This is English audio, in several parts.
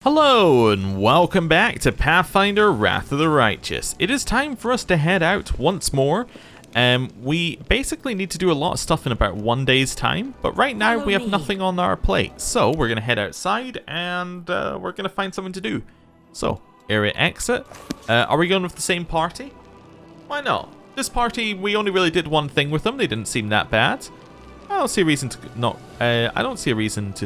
Hello and welcome back to Pathfinder Wrath of the Righteous. It is time for us to head out once more. We basically need to do a lot of stuff in about 1 day's time, but right now we have nothing on our plate. So we're going to head outside and we're going to find something to do. So, area exit. Are we going with the same party? Why not? This party, we only really did one thing with them. They didn't seem that bad. I don't see a reason to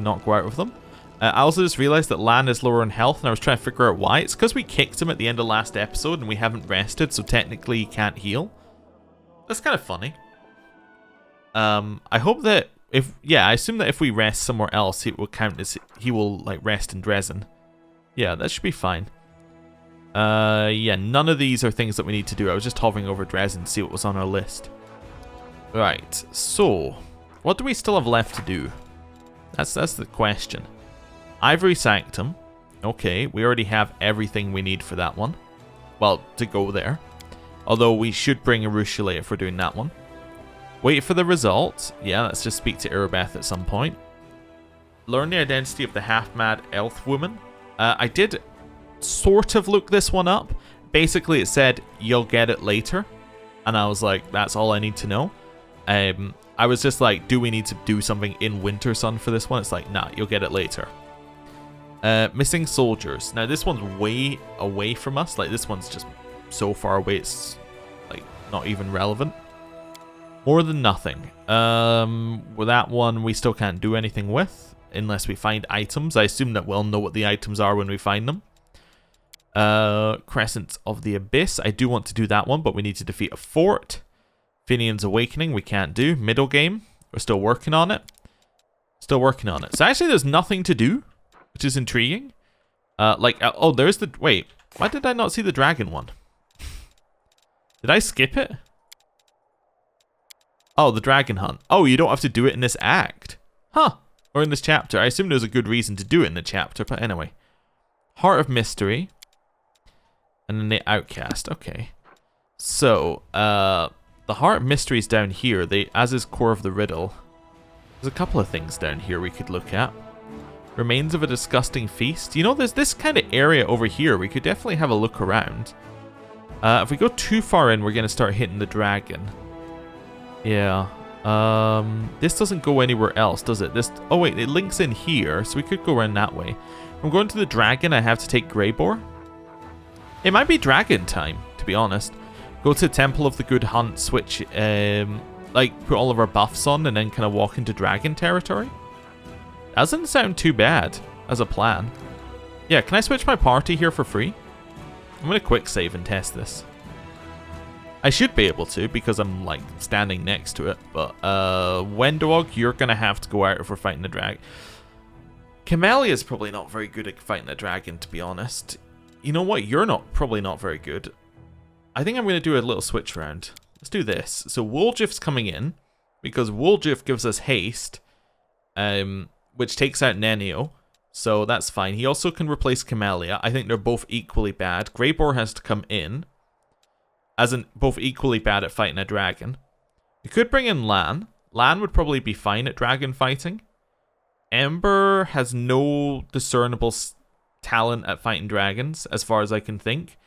not go out with them. I also just realized that Lan is lower in health, and I was trying to figure out why. It's because we kicked him at the end of last episode, and we haven't rested, so technically he can't heal. That's kind of funny. I hope that I assume that if we rest somewhere else, it will count as he will like rest in Dresden. Yeah, that should be fine. Yeah, none of these are things that we need to do. I was just hovering over Dresden to see what was on our list. Right, so what do we still have left to do? That's the question. Ivory Sanctum. Okay, we already have everything we need for that one. Well, to go there. Although we should bring a Ruchelet if we're doing that one. Wait for the results. Yeah, let's just speak to Irabeth at some point. Learn the identity of the half-mad elf woman. I did sort of look this one up. Basically, it said, you'll get it later. And I was like, that's all I need to know. I was just like, do we need to do something in Winter Sun for this one? It's like, nah, you'll get it later. Missing soldiers. Now, this one's way away from us. Like, this one's just so far away, it's like not even relevant. More than nothing. With that one, we still can't do anything with unless we find items. I assume that we'll know what the items are when we find them. Crescent of the Abyss. I do want to do that one, but we need to defeat a fort. Finian's Awakening, we can't do. Middle game, we're still working on it. So actually, there's nothing to do, which is intriguing. There's the... Wait, why did I not see the dragon one? Did I skip it? Oh, the dragon hunt. Oh, you don't have to do it in this act. Huh. Or in this chapter. I assume there's a good reason to do it in the chapter, but anyway. Heart of Mystery. And then the Outcast. Okay. So, the Heart of Mystery is down here, as is Core of the Riddle. There's a couple of things down here we could look at. Remains of a Disgusting Feast. You know, there's this kind of area over here. We could definitely have a look around. If we go too far in, we're going to start hitting the dragon. Yeah. This doesn't go anywhere else, does it? Oh, wait, it links in here, so we could go around that way. If I'm going to the dragon, I have to take Greybore. It might be dragon time, to be honest. Go to Temple of the Good Hunt, switch, put all of our buffs on, and then kind of walk into dragon territory. Doesn't sound too bad as a plan. Yeah, can I switch my party here for free? I'm going to quick save and test this. I should be able to because I'm like standing next to it. But Wendog, you're going to have to go out if we're fighting the dragon. Camelia's probably not very good at fighting the dragon, to be honest. You know what? You're probably not very good. I think I'm going to do a little switch around. Let's do this. So Woljif's coming in because Woljif gives us haste. Which takes out Nenio, so that's fine. He also can replace Camellia. I think they're both equally bad. Greybore has to come in, as in both equally bad at fighting a dragon. We could bring in Lan. Lan would probably be fine at dragon fighting. Ember has no discernible talent at fighting dragons, as far as I can think.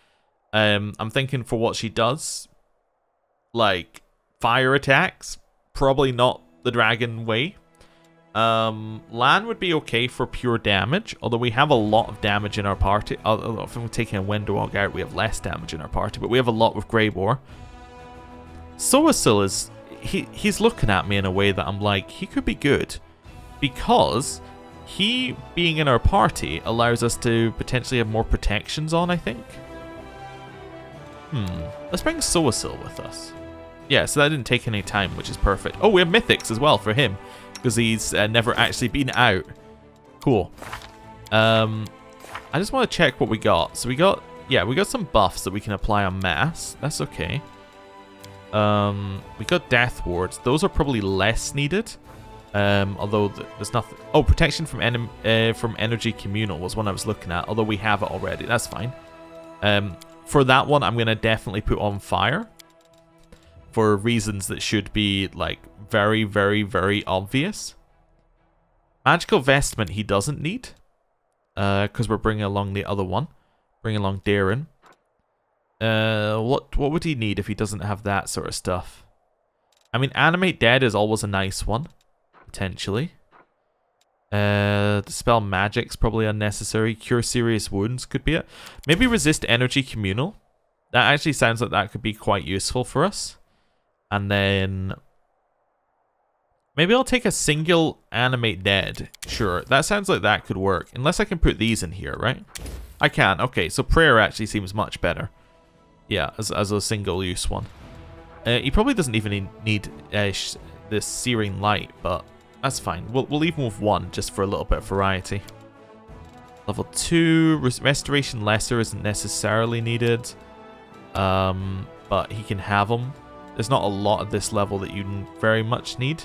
I'm thinking for what she does, like fire attacks, probably not the dragon way. Lan would be okay for pure damage, although we have a lot of damage in our party. Although if we're taking a Wendog out, we have less damage in our party, but we have a lot with Greybore. Soasil is... He's looking at me in a way that I'm like, he could be good. Because he, being in our party, allows us to potentially have more protections on, I think. Let's bring Soasil with us. Yeah, so that didn't take any time, which is perfect. Oh, we have Mythics as well for him. Because he's never actually been out. Cool. I just want to check what we got. So we got some buffs that we can apply on mass. That's okay. We got Death Wards. Those are probably less needed. Although there's nothing. Oh, protection from energy communal was one I was looking at. Although we have it already. That's fine. For that one, I'm going to definitely put on fire. For reasons that should be like very, very, very obvious. Magical Vestment he doesn't need. Because we're bringing along the other one. Bring along Darren. What would he need if he doesn't have that sort of stuff? I mean, Animate Dead is always a nice one. Potentially. Dispel Magic's probably unnecessary. Cure Serious Wounds could be it. Maybe Resist Energy Communal. That actually sounds like that could be quite useful for us. And then... maybe I'll take a single Animate Dead. Sure, that sounds like that could work. Unless I can put these in here, right? I can. Okay, so Prayer actually seems much better. Yeah, as a single-use one. He probably doesn't even need this Searing Light, but that's fine. We'll leave him with one, just for a little bit of variety. Level 2, Restoration Lesser isn't necessarily needed. But he can have them. There's not a lot at this level that you very much need.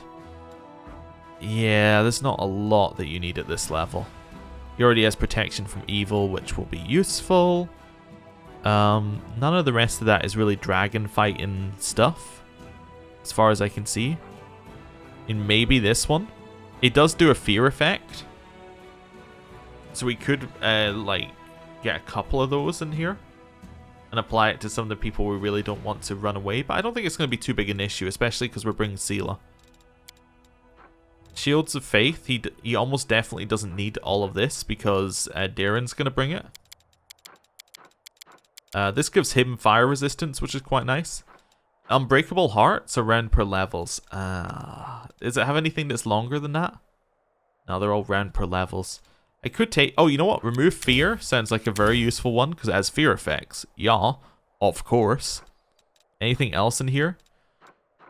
Yeah, there's not a lot that you need at this level. He already has Protection from Evil, which will be useful. None of the rest of that is really dragon fighting stuff, as far as I can see. And maybe this one. It does do a fear effect. So we could, like, get a couple of those in here. And apply it to some of the people we really don't want to run away. But I don't think it's going to be too big an issue, especially because we're bringing Seela. Shields of Faith, he almost definitely doesn't need all of this because Darren's going to bring it. This gives him fire resistance, which is quite nice. Unbreakable Hearts are round per levels. Does it have anything that's longer than that? No, they're all round per levels. I could take... oh, you know what? Remove Fear sounds like a very useful one because it has fear effects. Yeah, of course. Anything else in here?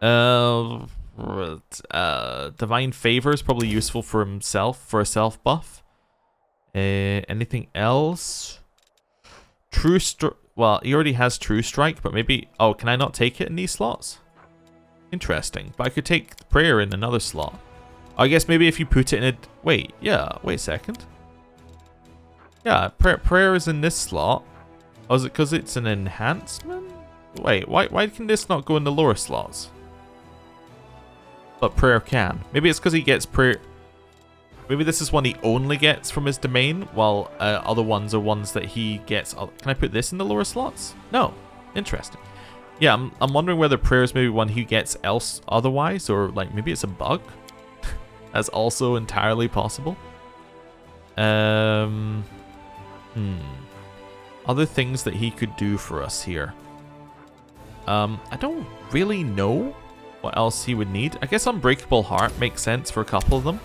Divine Favor is probably useful for himself, for a self buff. Anything else? True Strike. Well, he already has True Strike, but maybe... oh, can I not take it in these slots? Interesting. But I could take Prayer in another slot. I guess maybe if you put it in a... wait, yeah, wait a second. Yeah, prayer is in this slot. Oh, is it because it's an enhancement? Wait, why can this not go in the lower slots? But prayer can. Maybe it's because he gets prayer... maybe this is one he only gets from his domain, while other ones are ones that he gets... can I put this in the lower slots? No. Interesting. Yeah, I'm wondering whether prayer is maybe one he gets else otherwise, or like maybe it's a bug. That's also entirely possible. Other things that he could do for us here. I don't really know what else he would need. I guess Unbreakable Heart makes sense for a couple of them.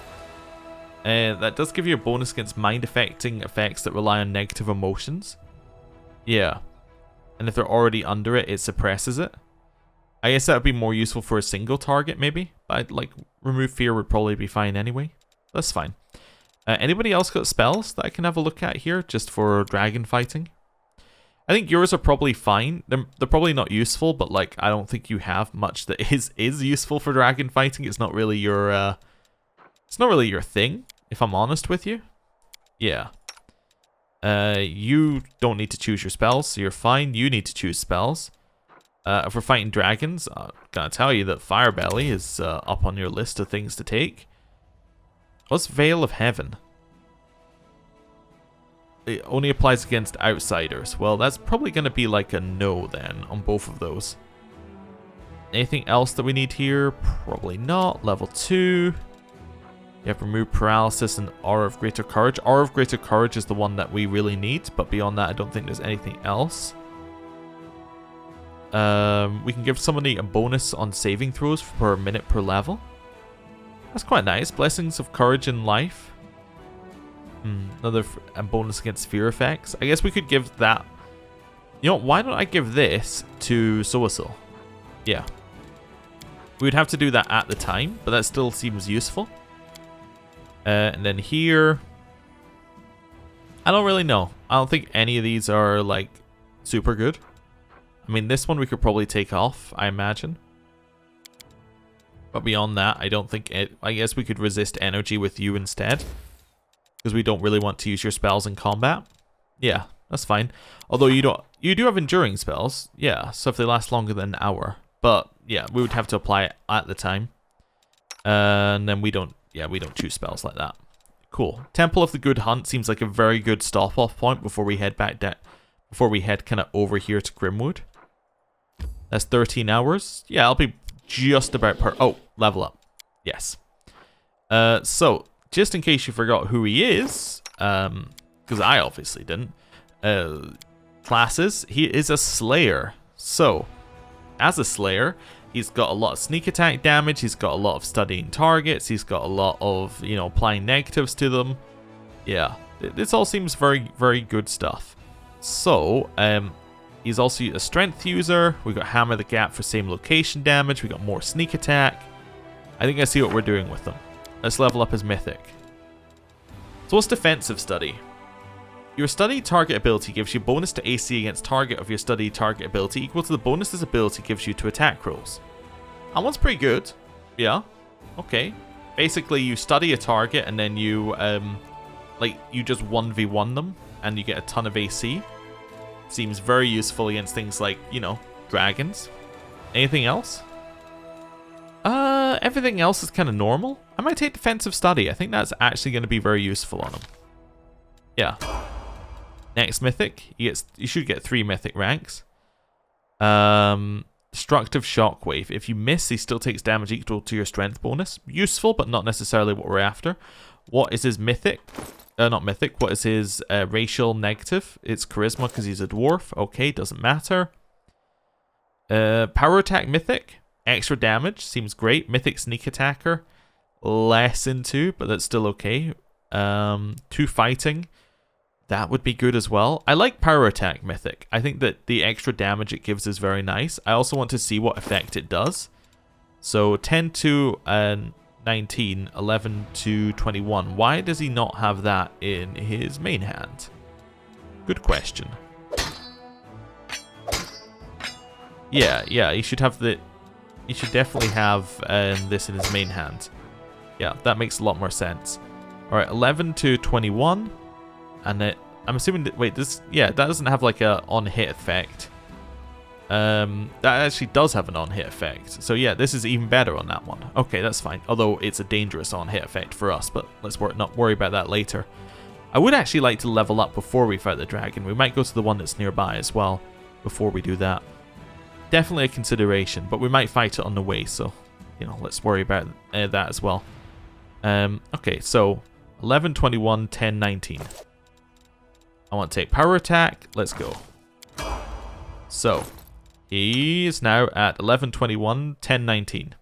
That does give you a bonus against mind-affecting effects that rely on negative emotions. Yeah. And if they're already under it, it suppresses it. I guess that would be more useful for a single target, maybe. But like, Remove Fear would probably be fine anyway. That's fine. Anybody else got spells that I can have a look at here, just for dragon fighting? I think yours are probably fine. They're probably not useful, but like, I don't think you have much that is useful for dragon fighting. It's not really your thing, if I'm honest with you. Yeah. You don't need to choose your spells, so you're fine. You need to choose spells. If we're fighting dragons, I'm gonna tell you that Firebelly is up on your list of things to take. What's Veil of Heaven? It only applies against outsiders. Well, that's probably going to be like a no then on both of those. Anything else that we need here? Probably not. Level 2. You have Remove Paralysis and Aura of Greater Courage. Aura of Greater Courage is the one that we really need, but beyond that I don't think there's anything else. We can give somebody a bonus on saving throws per minute per level. That's quite nice. Blessings of Courage in Life. Another bonus against fear effects. I guess we could give that... you know, why don't I give this to Soasil? Yeah. We would have to do that at the time, but that still seems useful. And then here... I don't really know. I don't think any of these are, like, super good. I mean, this one we could probably take off, I imagine. But beyond that, I don't think it... I guess we could resist energy with you instead. Because we don't really want to use your spells in combat. Yeah, that's fine. Although you do have enduring spells. Yeah, so if they last longer than an hour. But yeah, we would have to apply it at the time. And then we don't choose spells like that. cool. Temple of the Good Hunt seems like a very good stop-off point before we head back down. Before we head kind of over here to Grimwood. That's 13 hours. Yeah, I'll be just about oh, level up. Yes. So, just in case you forgot who he is, because I obviously didn't, classes, he is a Slayer. So, as a Slayer, he's got a lot of sneak attack damage, he's got a lot of studying targets, he's got a lot of, you know, applying negatives to them. Yeah, this all seems very, very good stuff. So, he's also a strength user. We got Hammer the Gap for same location damage. We got more sneak attack. I think I see what we're doing with them. Let's level up his mythic. So what's defensive study? Your study target ability gives you bonus to AC against target of your study target ability equal to the bonus this ability gives you to attack rolls. That one's pretty good. Yeah. Okay. Basically, you study a target and then you you just 1v1 them and you get a ton of AC. Seems very useful against things like, you know, dragons. Anything else? Everything else is kind of normal. I might take defensive study. I think that's actually going to be very useful on him. Yeah. Next mythic. You should get 3 mythic ranks. Destructive Shockwave. If you miss, he still takes damage equal to your strength bonus. Useful, but not necessarily what we're after. What is his mythic? Not mythic. What is his racial negative? It's charisma because he's a dwarf. Okay, doesn't matter. Power attack mythic. Extra damage. Seems great. Mythic sneak attacker. Less into, but that's still okay. 2 fighting. That would be good as well. I like power attack mythic. I think that the extra damage it gives is very nice. I also want to see what effect it does. So 10 to 19, 11 to 21. Why does he not have that in his main hand? Good question. Yeah, he should have the... He should definitely have this in his main hand. Yeah, that makes a lot more sense. Alright, 11 to 21. And I'm assuming that... Wait, this... Yeah, that doesn't have like a on-hit effect. That actually does have an on-hit effect. So yeah, this is even better on that one. Okay, that's fine. Although it's a dangerous on-hit effect for us, but let's not worry about that later. I would actually like to level up before we fight the dragon. We might go to the one that's nearby as well before we do that. Definitely a consideration, but we might fight it on the way, so, you know, let's worry about that as well. Okay, so 11, 21, 10, 19. I want to take power attack. Let's go. So, he is now at 11, 21, 10, 19.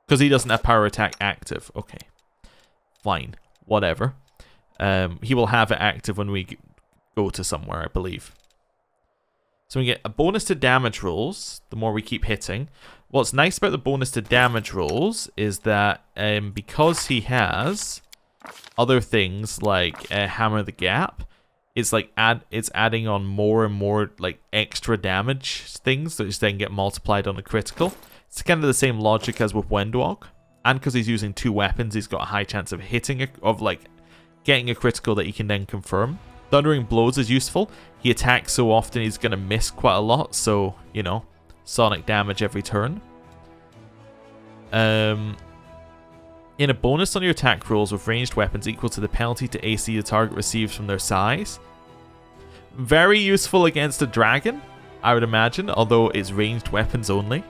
Because he doesn't have power attack active. Okay. Fine. Whatever. He will have it active when we go to somewhere, I believe. So we get a bonus to damage rolls the more we keep hitting. What's nice about the bonus to damage rolls is that because he has other things like Hammer the Gap, it's like it's adding on more and more like extra damage things that then get multiplied on a critical. It's kind of the same logic as with Wendwog, and because he's using 2 weapons, he's got a high chance of hitting getting a critical that he can then confirm. Thundering Blows is useful. He attacks so often he's going to miss quite a lot, so, you know, sonic damage every turn. In a bonus on your attack rolls with ranged weapons equal to the penalty to AC the target receives from their size. Very useful against a dragon, I would imagine, although it's ranged weapons only.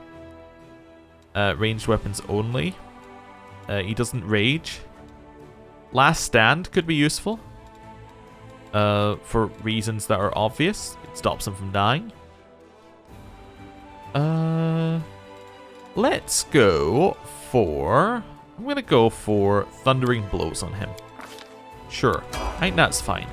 Ranged weapons only. He doesn't rage. Last Stand could be useful. For reasons that are obvious. It stops him from dying. Let's go for... I'm going to go for Thundering Blows on him. Sure. I think that's fine.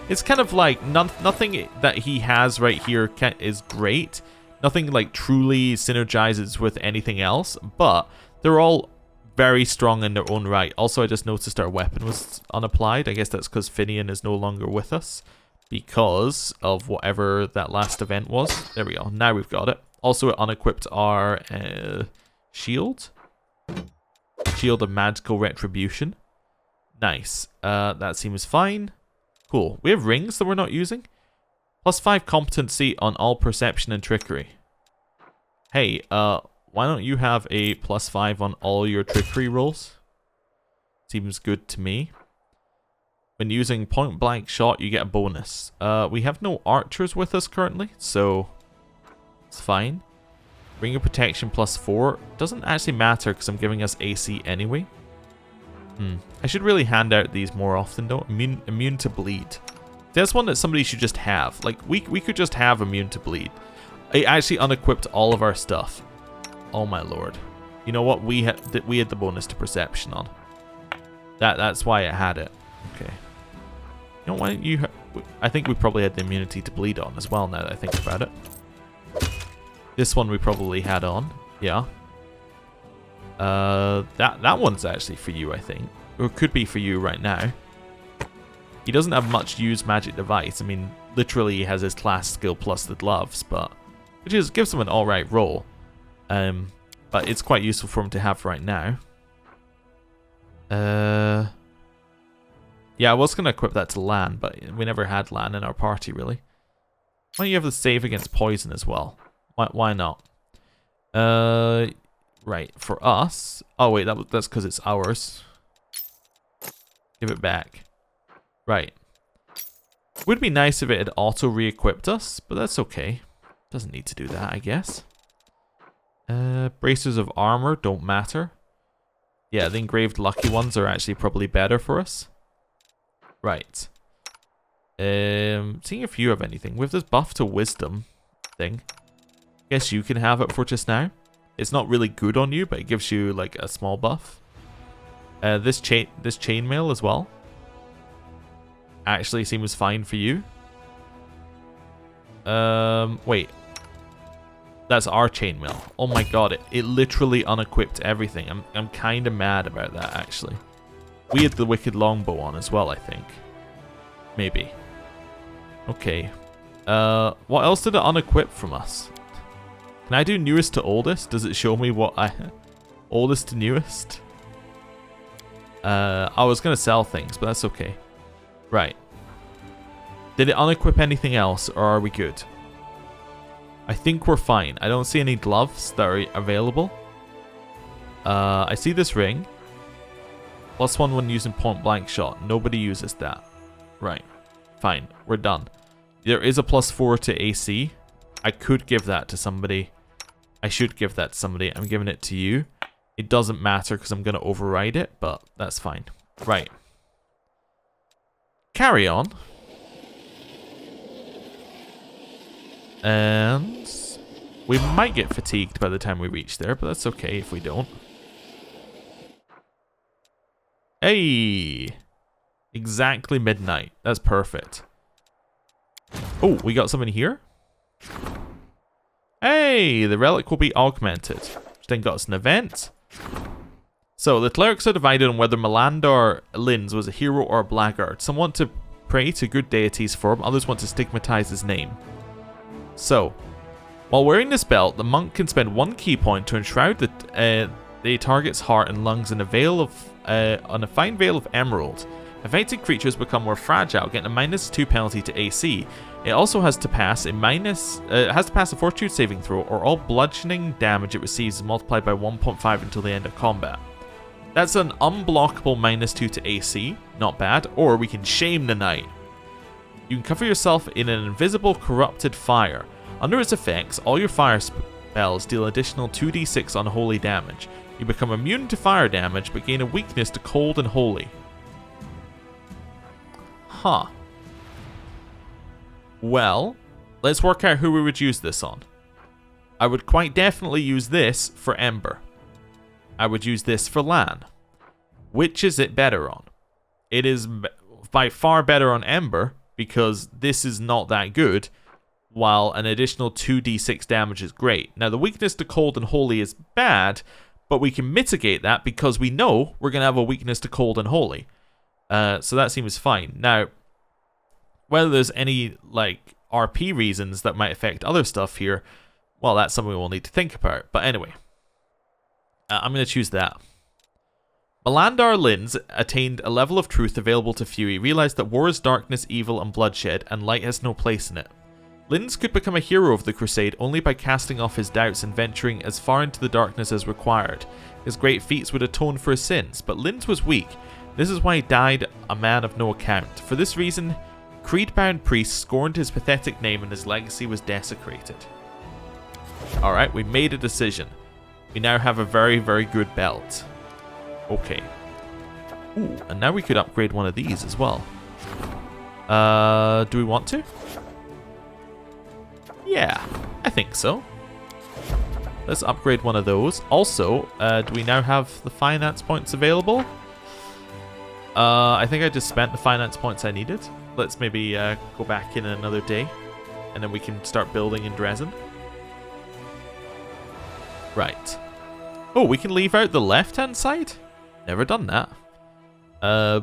It's kind of like nothing that he has right here is great. Nothing like truly synergizes with anything else, but they're all very strong in their own right. Also, I just noticed our weapon was unapplied. I guess that's because Finian is no longer with us because of whatever that last event was. There we go. Now we've got it. Also, it unequipped our shield. Shield of Magical Retribution. Nice. That seems fine. Cool. We have rings that we're not using. +5 competency on all perception and trickery. Hey, why don't you have a +5 on all your trickery rolls? Seems good to me. When using point blank shot, you get a bonus. We have no archers with us currently, so it's fine. Ring of protection +4 doesn't actually matter because I'm giving us AC anyway. I should really hand out these more often though. Immune to bleed. That's one that somebody should just have. Like we could just have immune to bleed. It actually unequipped all of our stuff. Oh my lord. You know what? We had the bonus to perception on. That's why it had it. Okay. You know, why don't you... I think we probably had the immunity to bleed on as well, now that I think about it. This one we probably had on. Yeah. That one's actually for you, I think. Or it could be for you right now. He doesn't have much use magic device. I mean, literally he has his class skill plus the gloves, but... Which gives him an alright roll. But it's quite useful for him to have right now. Yeah, I was going to equip that to Lan, but we never had Lan in our party, really. Why don't you have the save against poison as well? Why not? Right, for us... Oh, wait, that's because it's ours. Give it back. Right. Would be nice if it had auto-re-equipped us, but that's okay. Doesn't need to do that, I guess. Bracers of armor don't matter. Yeah, the engraved lucky ones are actually probably better for us. Right. Seeing if you have anything. With this buff to wisdom thing, guess you can have it for just now. It's not really good on you, but it gives you like a small buff. This chainmail as well actually seems fine for you. Wait. That's our chainmail. Oh my god, it literally unequipped everything. I'm kind of mad about that, actually. We had the wicked longbow on as well, I think. Maybe. Okay. What else did it unequip from us? Can I do newest to oldest? Does it show me what I... Oldest to newest? I was going to sell things, but that's okay. Right. Did it unequip anything else, or are we good? I think we're fine. I don't see any gloves that are available. I see this ring. +1 when using point blank shot. Nobody uses that. Right. Fine. We're done. There is a +4 to AC. I could give that to somebody. I should give that to somebody. I'm giving it to you. It doesn't matter because I'm going to override it, but that's fine. Right. Carry on. And we might get fatigued by the time we reach there, but that's okay if we don't. Hey! Exactly midnight. That's perfect. Oh, we got something here? Hey! The relic will be augmented. Which then got us an event. So, the clerics are divided on whether Melandar Linz was a hero or a blackguard. Some want to pray to good deities for him, others want to stigmatize his name. So, while wearing this belt, the monk can spend 1 key point to enshroud the target's heart and lungs in a veil of on a fine veil of emerald. Affected creatures become more fragile, getting a -2 penalty to AC. It also has to pass a fortitude saving throw, or all bludgeoning damage it receives is multiplied by 1.5 until the end of combat. That's an unblockable -2 to AC, not bad. Or we can shame the knight. You can cover yourself in an invisible corrupted fire. Under its effects, all your fire spells deal additional 2d6 unholy damage. You become immune to fire damage, but gain a weakness to cold and holy. Huh. Well, let's work out who we would use this on. I would quite definitely use this for Ember. I would use this for Lan. Which is it better on? It is by far better on Ember, because this is not that good, while an additional 2d6 damage is great. Now, the weakness to cold and holy is bad, but we can mitigate that because we know we're going to have a weakness to cold and holy. So that seems fine. Now, whether there's any, like, RP reasons that might affect other stuff here, well, that's something we'll need to think about. But anyway, I'm going to choose that. Melandar Linz attained a level of truth available to few. He realized that war is darkness, evil, and bloodshed, and light has no place in it. Linz could become a hero of the Crusade only by casting off his doubts and venturing as far into the darkness as required. His great feats would atone for his sins, but Linz was weak. This is why he died a man of no account. For this reason, creed-bound priests scorned his pathetic name and his legacy was desecrated. Alright, we made a decision. We now have a very, very good belt. Okay. Ooh, and now we could upgrade one of these as well. Do we want to? Yeah, I think so. Let's upgrade one of those. Also, do we now have the finance points available? I think I just spent the finance points I needed. Let's maybe go back in another day, and then we can start building in Dresden. Right. Oh, we can leave out the left-hand side? Never done that. I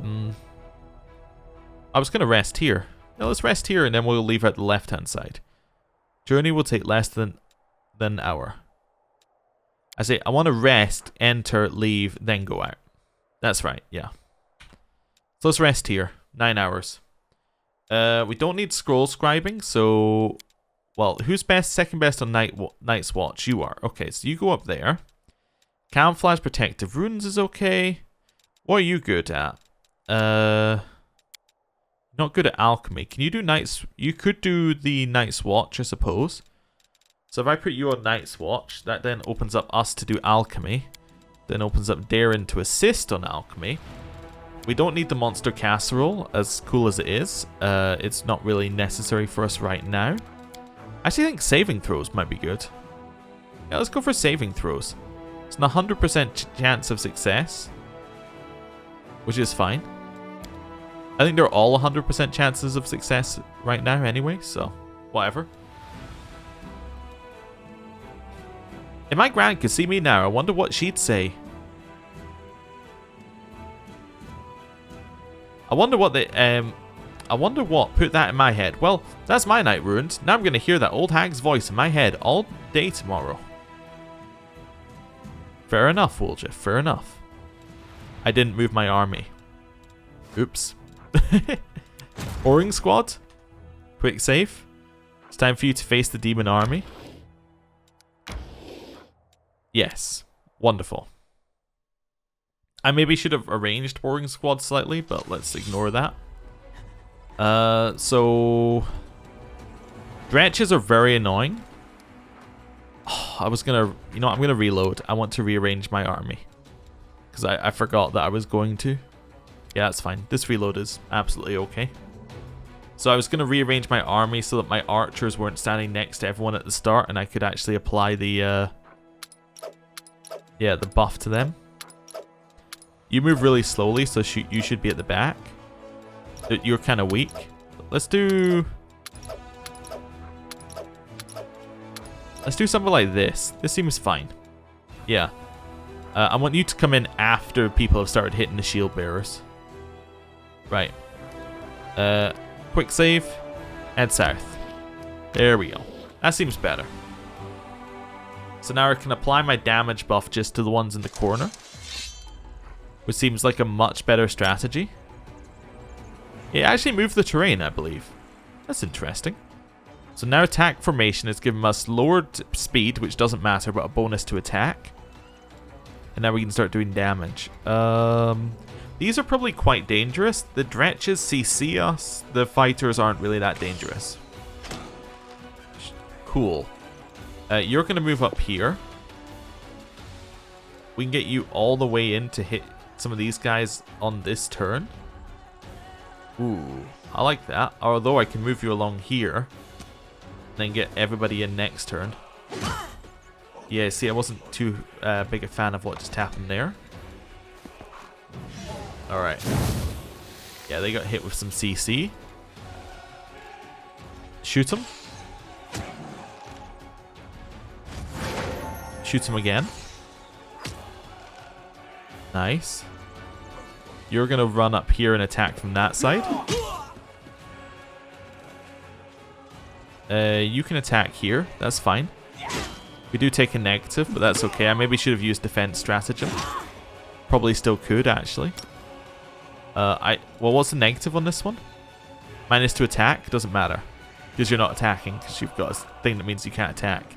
was going to rest here. No, let's rest here, and then we'll leave out the left-hand side. Journey will take less than an hour. I say, I want to rest, enter, leave, then go out. That's right, yeah. So let's rest here. 9 hours. We don't need scroll scribing, so... Well, who's best? Second best on Night's Watch? You are. Okay, so you go up there. Camouflage, protective runes is okay. What are you good at? Not good at alchemy. Can you do Night's... You could do the Night's Watch, I suppose. So if I put you on Night's Watch, that then opens up us to do alchemy. Then opens up Darren to assist on alchemy. We don't need the monster casserole, as cool as it is. It's not really necessary for us right now. I actually think saving throws might be good. Yeah, let's go for saving throws. It's an 100% chance of success, which is fine. I think they're all 100% chances of success right now anyway, so whatever. If my grand could see me now, I wonder what she'd say. I wonder what put that in my head. Well, that's my night ruined. Now I'm going to hear that old hag's voice in my head all day tomorrow. Fair enough, Wolja, fair enough. I didn't move my army. Oops. Oring squad? Quick save. It's time for you to face the demon army. Yes. Wonderful. I maybe should have arranged Oring squad slightly, but let's ignore that. So... Dretches are very annoying. Oh, I was gonna... You know what, I'm gonna reload. I want to rearrange my army. Because I forgot that I was going to. Yeah, that's fine. This reload is absolutely okay. So I was gonna rearrange my army so that my archers weren't standing next to everyone at the start and I could actually apply the... Yeah, the buff to them. You move really slowly, so you should be at the back. You're kind of weak. Let's do something like this. This seems fine. Yeah. I want you to come in after people have started hitting the shield bearers. Right. Quick save. Head south. There we go. That seems better. So now I can apply my damage buff just to the ones in the corner. Which seems like a much better strategy. It actually moved the terrain, I believe. That's interesting. So now attack formation is giving us lowered speed, which doesn't matter, but a bonus to attack. And now we can start doing damage. These are probably quite dangerous. The Dretches CC us. The fighters aren't really that dangerous. Cool. You're going to move up here. We can get you all the way in to hit some of these guys on this turn. Ooh, I like that. Although I can move you along here. And then get everybody in next turn. Yeah, see, I wasn't too big a fan of what just happened there. Alright. Yeah, they got hit with some CC. Shoot them. Shoot them again. Nice. You're going to run up here and attack from that side. You can attack here. That's fine. We do take a negative, but that's okay. I maybe should have used defense stratagem. Probably still could, actually. Well, what's the negative on this one? Minus to attack? Doesn't matter. Because you're not attacking, because you've got a thing that means you can't attack.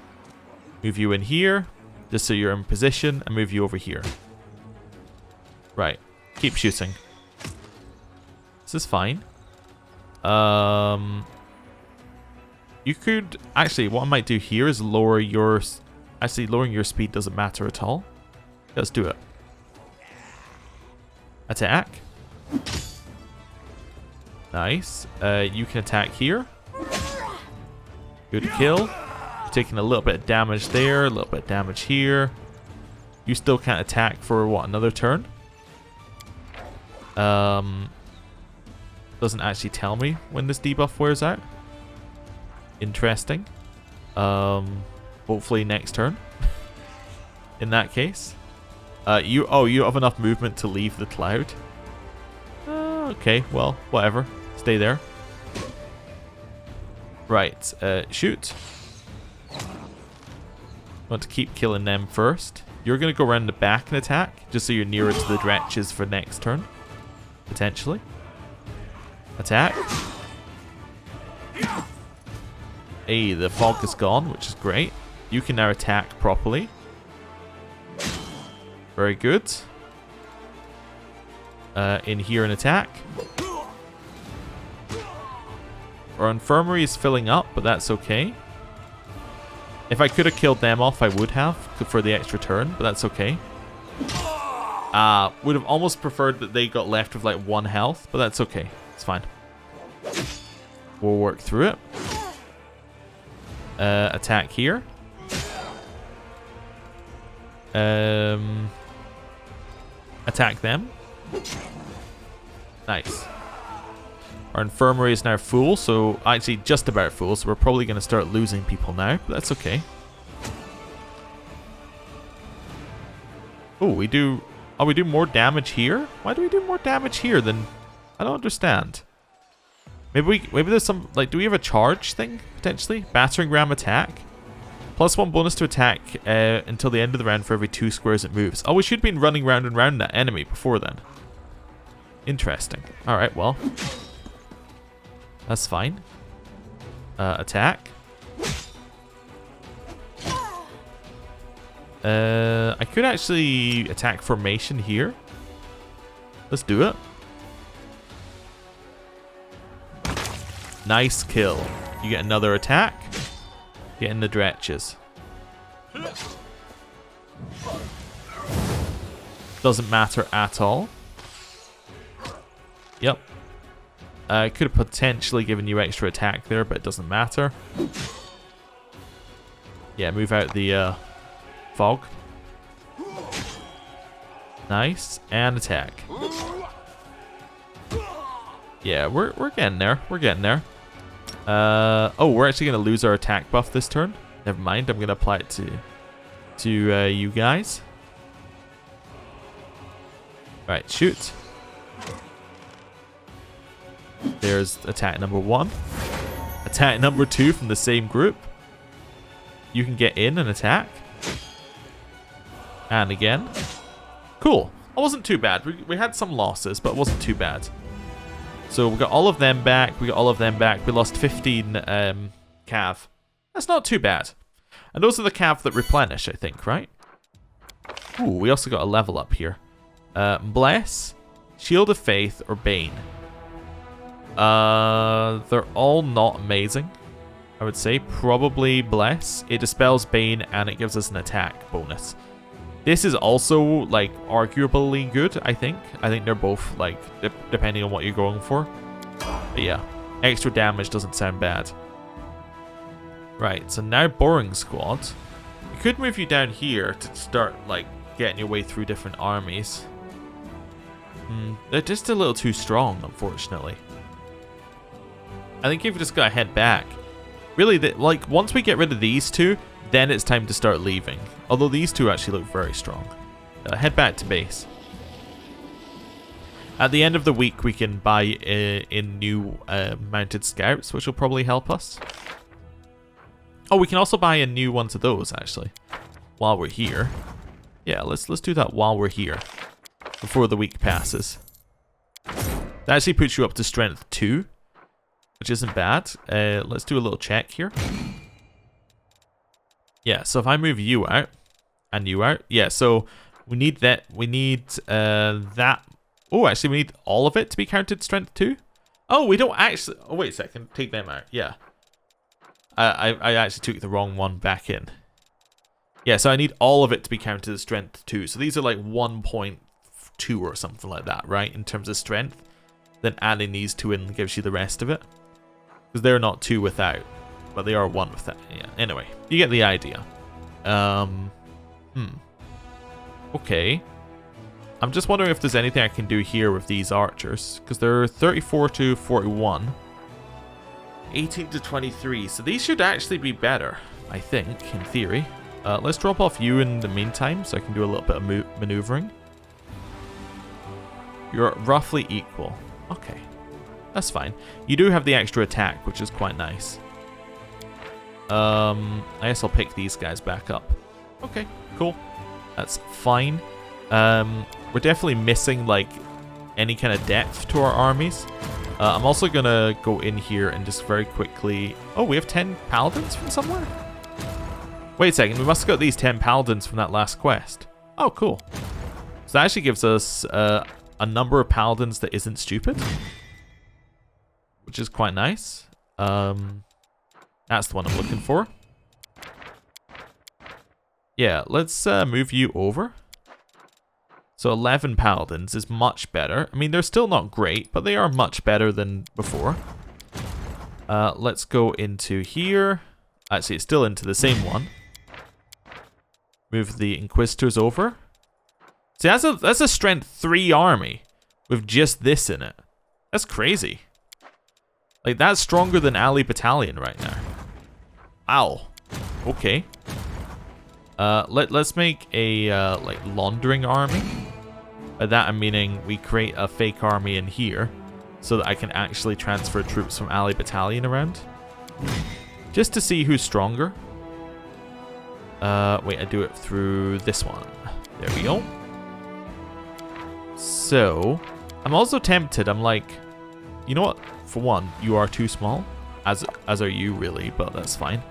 Move you in here, just so you're in position, and move you over here. Right. Keep shooting. This is fine. You could actually, what I might do here is lower your. Actually, lowering your speed doesn't matter at all. Let's do it. Attack. Nice. You can attack here. Good kill. You're taking a little bit of damage there, a little bit of damage here. You still can't attack for what, another turn? Doesn't actually tell me when this debuff wears out. Interesting. Hopefully next turn. In that case. You have enough movement to leave the cloud. Okay, well, whatever. Stay there. Right, shoot. Want to keep killing them first. You're going to go around the back and attack, just so you're nearer to the dretches for next turn. Potentially. Attack. Hey, the fog is gone, which is great. You can now attack properly. Very good. In here and attack. Our infirmary is filling up, but that's okay. If I could have killed them off, I would have for the extra turn, but that's okay. Would have almost preferred that they got left with like 1 health, but that's okay. It's fine. We'll work through it. Attack here. Attack them. Nice. Our infirmary is now full, so actually just about full, so we're probably going to start losing people now, but that's okay. Oh, we do more damage here? Why do we do more damage here than... I don't understand. Maybe there's some, like, do we have a charge thing, potentially? Battering ram attack? +1 bonus to attack until the end of the round for every 2 squares it moves. Oh, we should have been running round and round that enemy before then. Interesting. Alright, well. That's fine. Attack. I could actually attack formation here. Let's do it. Nice kill. You get another attack. Get in the dretches. Doesn't matter at all. Yep. I could have potentially given you extra attack there, but it doesn't matter. Yeah, move out the fog. Nice. And attack. Yeah, we're getting there. We're getting there. Oh, we're actually going to lose our attack buff this turn. Never mind, I'm going to apply it to you guys. Right, shoot. There's attack number 1. Attack number 2 from the same group. You can get in and attack. And again. Cool. That wasn't too bad. We had some losses, but it wasn't too bad. So we got all of them back. We got all of them back. We lost 15 cav. That's not too bad. And those are the cav that replenish, I think, right? Ooh, we also got a level up here. Bless, Shield of Faith, or Bane. They're all not amazing, I would say. Probably Bless. It dispels Bane and it gives us an attack bonus. This is also, like, arguably good, I think. I think they're both, like, depending on what you're going for. But yeah, extra damage doesn't sound bad. Right, so now Boring Squad. We could move you down here to start, like, getting your way through different armies. They're just a little too strong, unfortunately. I think you've just got to head back. Really, like, once we get rid of these two, then it's time to start leaving. Although these two actually look very strong. Head back to base. At the end of the week, we can buy in new mounted scouts, which will probably help us. Oh, we can also buy in new ones of those, actually, while we're here. Yeah, let's do that while we're here, before the week passes. That actually puts you up to strength 2, which isn't bad. Let's do a little check here. Yeah, so if I move you out and you out, yeah, so we need that. We need that Oh, actually, we need all of it to be counted strength 2. Oh, we don't actually... Oh, wait a second. Take them out. Yeah. I actually took the wrong one back in. Yeah, so I need all of it to be counted as strength 2. So these are like 1.2 or something like that, right? In terms of strength. Then adding these 2 in gives you the rest of it. Because they're not 2 without. But they are 1 without. Yeah. Anyway, you get the idea. Okay. I'm just wondering if there's anything I can do here with these archers. Because they're 34 to 41. 18 to 23. So these should actually be better, I think, in theory. Let's drop off you in the meantime so I can do a little bit of maneuvering. You're roughly equal. Okay. That's fine. You do have the extra attack, which is quite nice. I guess I'll pick these guys back up. Okay, cool. That's fine. We're definitely missing, like, any kind of depth to our armies. I'm also going to go in here and just very quickly... Oh, we have 10 paladins from somewhere? Wait a second, we must have got these 10 paladins from that last quest. Oh, cool. So that actually gives us a number of paladins that isn't stupid. Which is quite nice. That's the one I'm looking for. Yeah, let's move you over. So 11 paladins is much better. I mean, they're still not great, but they are much better than before. Let's go into here. Actually, it's still into the same one. Move the Inquisitors over. See, that's a strength 3 army with just this in it. That's crazy. Like, that's stronger than Ali Battalion right now. Ow. Okay. Let's make a like laundering army. By that I'm meaning we create a fake army in here so that I can actually transfer troops from Ali Battalion around. Just to see who's stronger. Wait, I do it through this one. There we go. So, I'm also tempted. I'm like, you know what? For one, you are too small. As are you really, but that's fine.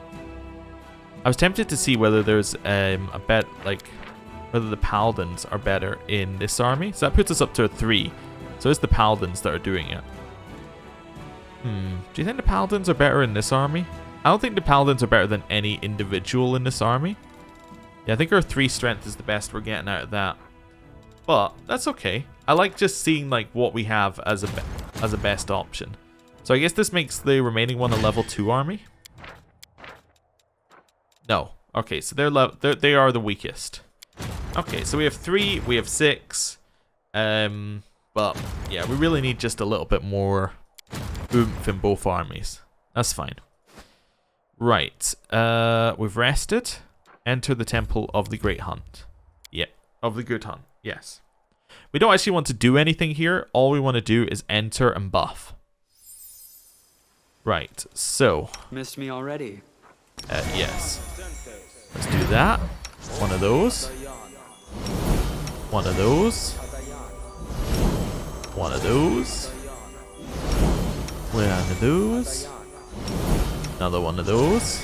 I was tempted to see whether there's a bet, like, whether the paladins are better in this army. So that puts us up to a 3. So it's the paladins that are doing it. Do you think the paladins are better in this army? I don't think the paladins are better than any individual in this army. Yeah, I think our 3 strength is the best we're getting out of that. But that's okay. I like just seeing like what we have as a best option. So I guess this makes the remaining one a level 2 army. No. Okay, so they are the weakest. Okay, so we have 3, we have 6. But yeah, we really need just a little bit more oomph in both armies. That's fine. Right. We've rested. Enter the Temple of the Great Hunt. Yeah, of the Good Hunt. Yes. We don't actually want to do anything here. All we want to do is enter and buff. Right, so. Missed me already. Yes. Let's do that. One of those. One of those. One of those. One of those. Another one of those.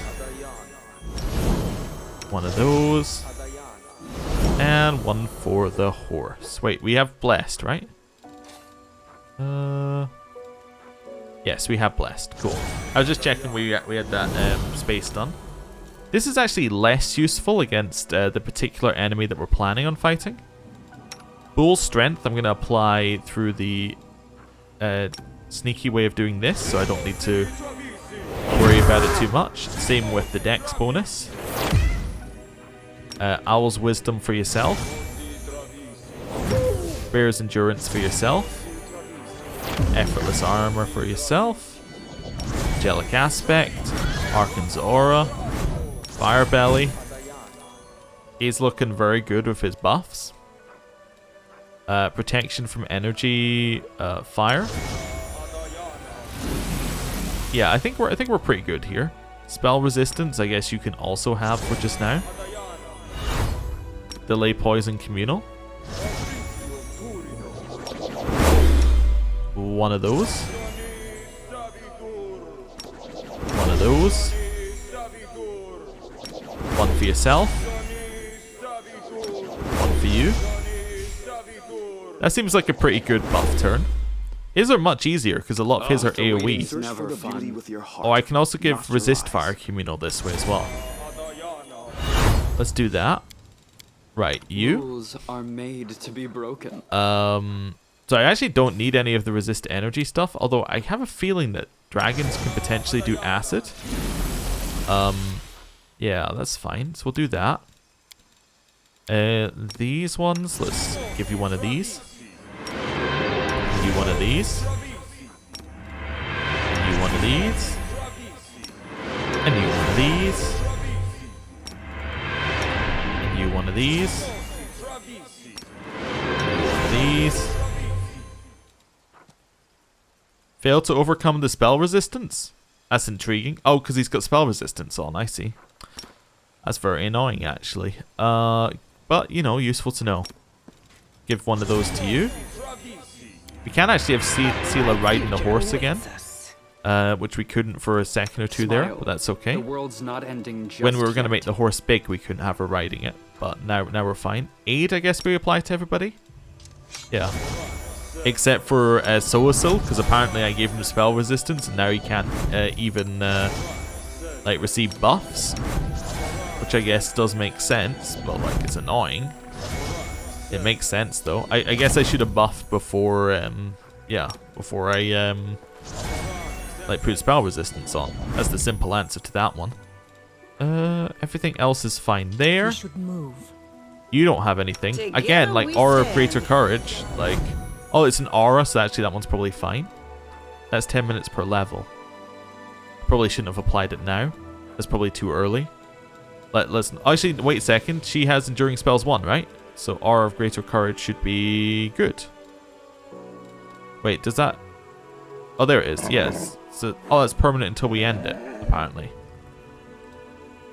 One of those. And one for the horse. Wait, we have blessed, right? Yes, we have blessed. Cool. I was just checking we had that space done. This is actually less useful against the particular enemy that we're planning on fighting. Bull strength, I'm going to apply through the sneaky way of doing this, so I don't need to worry about it too much. Same with the dex bonus. Owl's wisdom for yourself. Bear's endurance for yourself. Effortless armor for yourself. Angelic aspect. Arkan's aura. Fire belly. He's looking very good with his buffs. Protection from energy. Fire. Yeah, I think we're pretty good here. Spell resistance, I guess you can also have for just now. Delay poison communal. One of those. One of those. One for yourself. One for you. That seems like a pretty good buff turn. His are much easier because a lot of his are AoE. Oh, I can also give resist fire communal this way as well. Let's do that. Right, you. Rules are made to be broken. So I actually don't need any of the resist energy stuff, although I have a feeling that dragons can potentially do acid. Yeah, that's fine. So we'll do that. These ones, let's give you one of these. Give you one of these. And you one of these. And you one of these. And you one of these. And you one of these. Failed to overcome the spell resistance? That's intriguing. Oh, because he's got spell resistance on, I see. That's very annoying, actually. But, you know, useful to know. Give one of those to you. We can actually have Sela riding the horse again. Which we couldn't for a second or two there, but that's okay. The world's not ending just when we were going to make the horse big, we couldn't have her riding it. But now we're fine. Aid, I guess we apply to everybody? Yeah. Except for Soasil, because apparently I gave him spell resistance, and now he can't even like receive buffs, which I guess does make sense, but like it's annoying. It makes sense though. I guess I should have buffed before, before I like put spell resistance on. That's the simple answer to that one. Everything else is fine there. We should move. You don't have anything. Again, like Aura of Greater Courage, like. Oh, it's an aura, so actually that one's probably fine. That's 10 minutes per level. Probably shouldn't have applied it now. That's probably too early. Let's actually wait a second. She has Enduring Spells 1, right? So Aura of Greater Courage should be good. Wait, does that? Oh, there it is. Yes. So that's permanent until we end it. Apparently.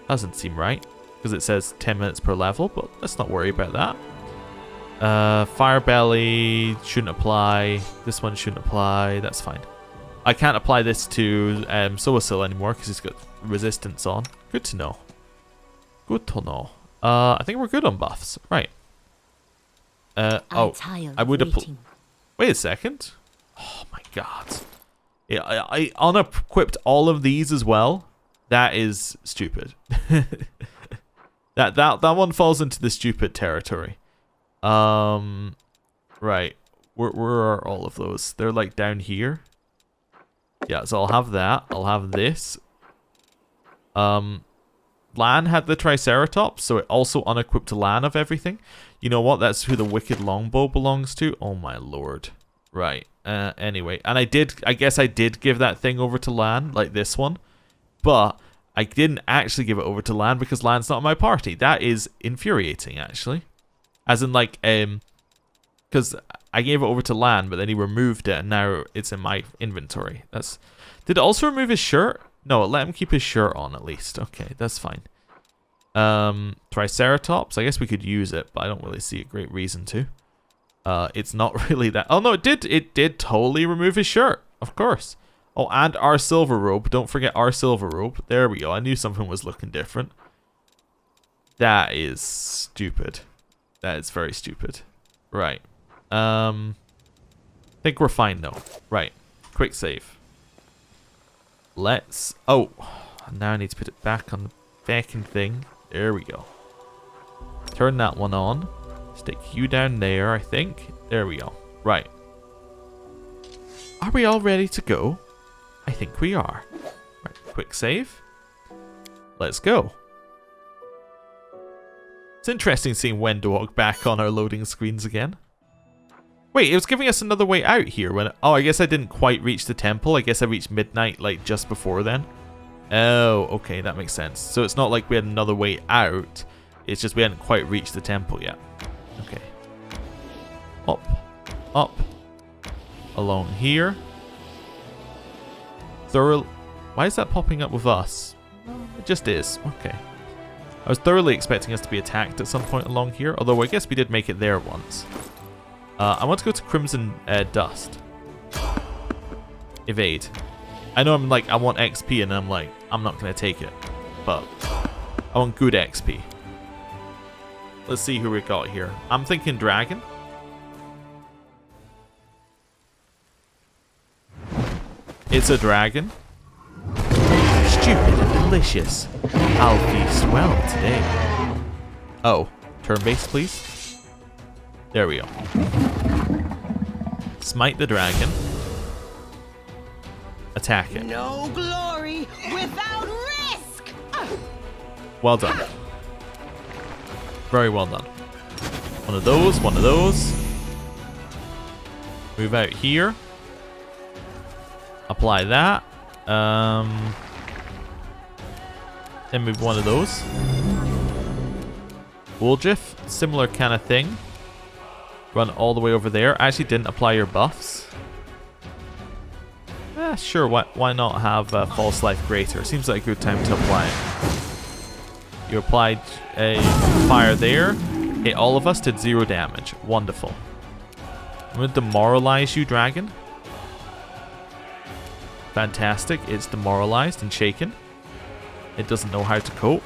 Doesn't seem right because it says 10 minutes per level, but let's not worry about that. Fire Belly shouldn't apply. This one shouldn't apply. That's fine. I can't apply this to Soasil anymore because he's got resistance on. Good to know. Good to know. I think we're good on buffs. Right. I would apply. Wait a second. Oh my god. Yeah, I unequipped all of these as well. That is stupid. that one falls into the stupid territory. Right. Where are all of those? They're like down here. Yeah, so I'll have that. I'll have this. Lan had the Triceratops, so it also unequipped Lan of everything. You know what? That's who the Wicked Longbow belongs to. Oh my lord. Right. Anyway, and I guess I did give that thing over to Lan, like this one. But I didn't actually give it over to Lan because Lan's not in my party. That is infuriating, actually. As in, like, because I gave it over to Lan, but then he removed it, and now it's in my inventory. Did it also remove his shirt? No, it let him keep his shirt on, at least. Okay, that's fine. Triceratops, I guess we could use it, but I don't really see a great reason to. It's not really that... Oh, no, it did totally remove his shirt, of course. Oh, and our silver robe. Don't forget our silver robe. There we go. I knew something was looking different. That is stupid. That is very stupid. Right. I think we're fine though. Right. Quick save. Let's... Oh. Now I need to put it back on the backing thing. There we go. Turn that one on. Stick you down there, I think. There we go. Right. Are we all ready to go? I think we are. Right. Quick save. Let's go. It's interesting seeing Wendwalk back on our loading screens again. Wait, it was giving us another way out here when... Oh, I guess I didn't quite reach the temple. I guess I reached midnight, like, just before then. Oh, okay, that makes sense. So it's not like we had another way out. It's just we hadn't quite reached the temple yet. Okay. Up. Up. Along here. Why is that popping up with us? It just is. Okay. I was thoroughly expecting us to be attacked at some point along here, although I guess we did make it there once. I want to go to Crimson Dust. Evade. I know I'm like, I want XP, and I'm like, I'm not going to take it. But I want good XP. Let's see who we got here. I'm thinking Dragon. It's a dragon. Stupid and delicious. I'll feast well today. Oh, turn-based, please. There we go. Smite the dragon. Attack it. No glory without risk. Well done. Very well done. One of those, one of those. Move out here. Apply that. Then move one of those. Wooljiff, similar kind of thing. Run all the way over there. I actually didn't apply your buffs. Sure, why not have False Life Greater? Seems like a good time to apply it. You applied a fire there. Hit all of us, did 0 damage. Wonderful. I'm going to demoralize you, dragon. Fantastic. It's demoralized and shaken. It doesn't know how to cope.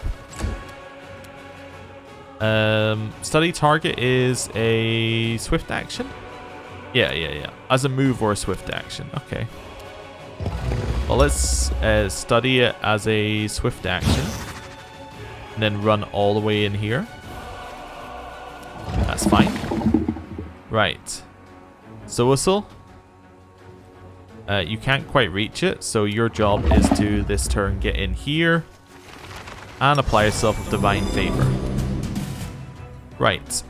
Study target is a swift action? Yeah. As a move or a swift action. Okay. Well, let's study it as a swift action. And then run all the way in here. That's fine. Right. Soasil. You can't quite reach it, so your job is to, this turn, get in here. And apply yourself with Divine Favor. Right.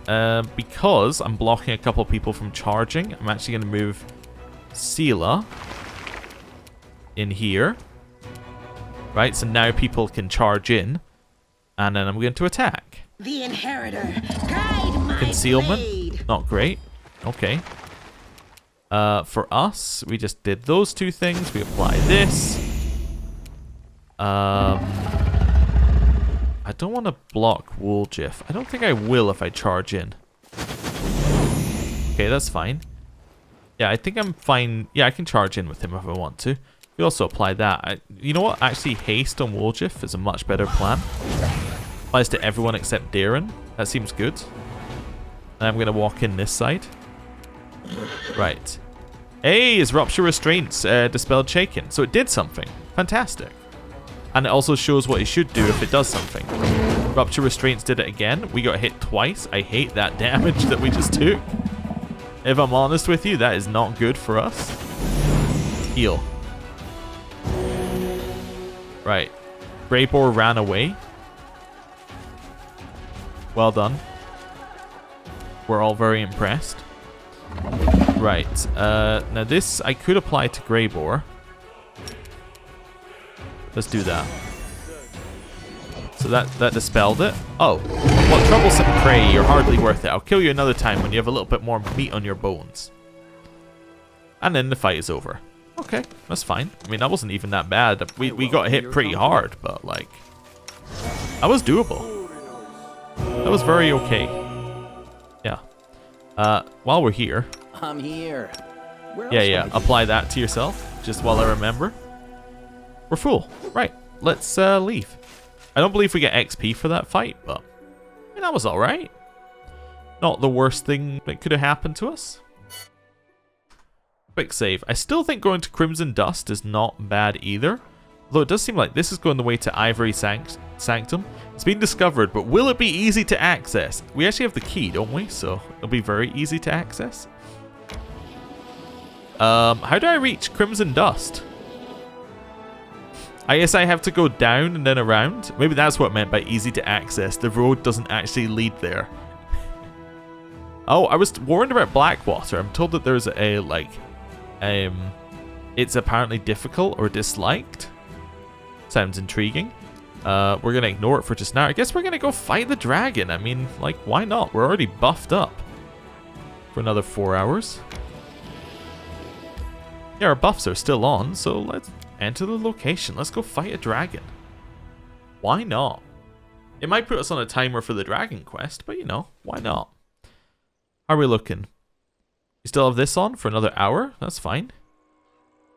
Because I'm blocking a couple people from charging, I'm actually going to move Sela in here. Right, so now people can charge in. And then I'm going to attack. The inheritor, guide my Concealment, blade. not great. Okay. For us, we just did those two things. We apply this. I don't want to block Wooljiff. I don't think I will if I charge in. Okay, that's fine. Yeah, I think I'm fine. Yeah, I can charge in with him if I want to. We also apply that. You know what? Actually, haste on Wooljiff is a much better plan. Applies to everyone except Darren. That seems good. And I'm going to walk in this side. Right. Hey, his Rupture Restraints dispelled Shaken. So it did something. Fantastic. And it also shows what he should do if it does something. Rupture Restraints did it again. We got hit twice. I hate that damage that we just took. If I'm honest with you, that is not good for us. Heal. Right. Greyboar ran away. Well done. We're all very impressed. Right. Now this I could apply to Greyboar. Let's do that. So that dispelled it. Oh. Well, troublesome prey. You're hardly worth it. I'll kill you another time when you have a little bit more meat on your bones. And then the fight is over. Okay, that's fine. I mean, that wasn't even that bad. We got hit pretty hard, but like... that was doable. That was very okay. Yeah. While we're here... I'm here. Yeah. Apply that to yourself, just while I remember. We're full. Right. Let's leave. I don't believe we get XP for that fight, but... I mean, that was alright. Not the worst thing that could have happened to us. Quick save. I still think going to Crimson Dust is not bad either. Although it does seem like this is going the way to Ivory Sanctum. It's been discovered, but will it be easy to access? We actually have the key, don't we? So it'll be very easy to access. How do I reach Crimson Dust? I guess I have to go down and then around. Maybe that's what I meant by easy to access. The road doesn't actually lead there. Oh, I was warned about Blackwater. I'm told that there's a, like... it's apparently difficult or disliked. Sounds intriguing. We're going to ignore it for just now. I guess we're going to go fight the dragon. I mean, like, why not? We're already buffed up for another 4 hours. Yeah, our buffs are still on, so let's enter the location. Let's go fight a dragon. Why not? It might put us on a timer for the dragon quest, but you know, why not? How are we looking? You still have this on for another hour? That's fine.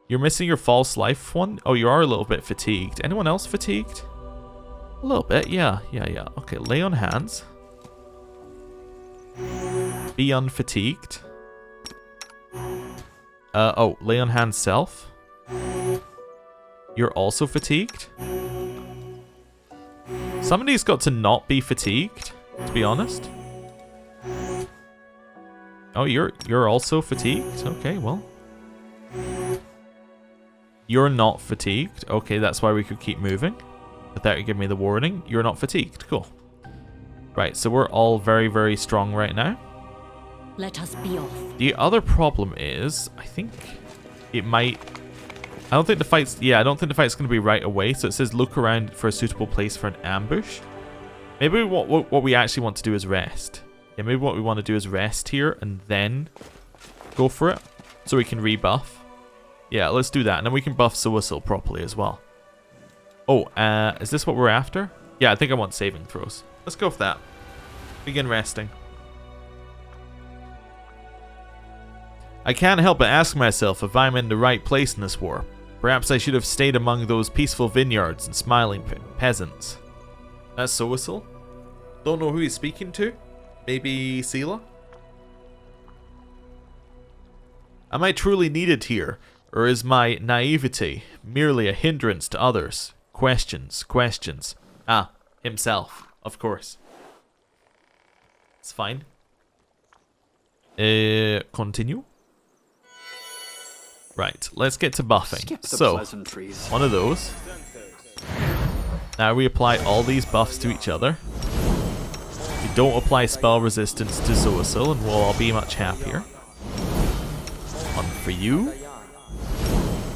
You're missing your false life one? Oh, you are a little bit fatigued. Anyone else fatigued? A little bit, yeah. Okay, lay on hands. Be unfatigued. Oh, lay on hands self. You're also fatigued? Somebody's got to not be fatigued, to be honest. Oh, you're also fatigued? Okay, well. You're not fatigued. Okay, that's why we could keep moving. Without you giving me the warning. You're not fatigued. Cool. Right, so we're all very, very strong right now. Let us be off. The other problem is, I think it might... I don't think the fight's going to be right away. So it says look around for a suitable place for an ambush. Maybe what we actually want to do is rest. Yeah, maybe what we want to do is rest here and then go for it. So we can rebuff. Yeah, let's do that. And then we can buff Suisil properly as well. Oh, is this what we're after? Yeah, I think I want saving throws. Let's go for that. Begin resting. I can't help but ask myself if I'm in the right place in this war. Perhaps I should have stayed among those peaceful vineyards and smiling peasants. That's Suisil. Don't know who he's speaking to. Maybe Sela? Am I truly needed here? Or is my naivety merely a hindrance to others? Questions. Ah, himself, of course. It's fine. Continue. Right, let's get to buffing. So, one of those. Now we apply all these buffs to each other. We don't apply spell resistance to Suisil and we'll all be much happier. One for you.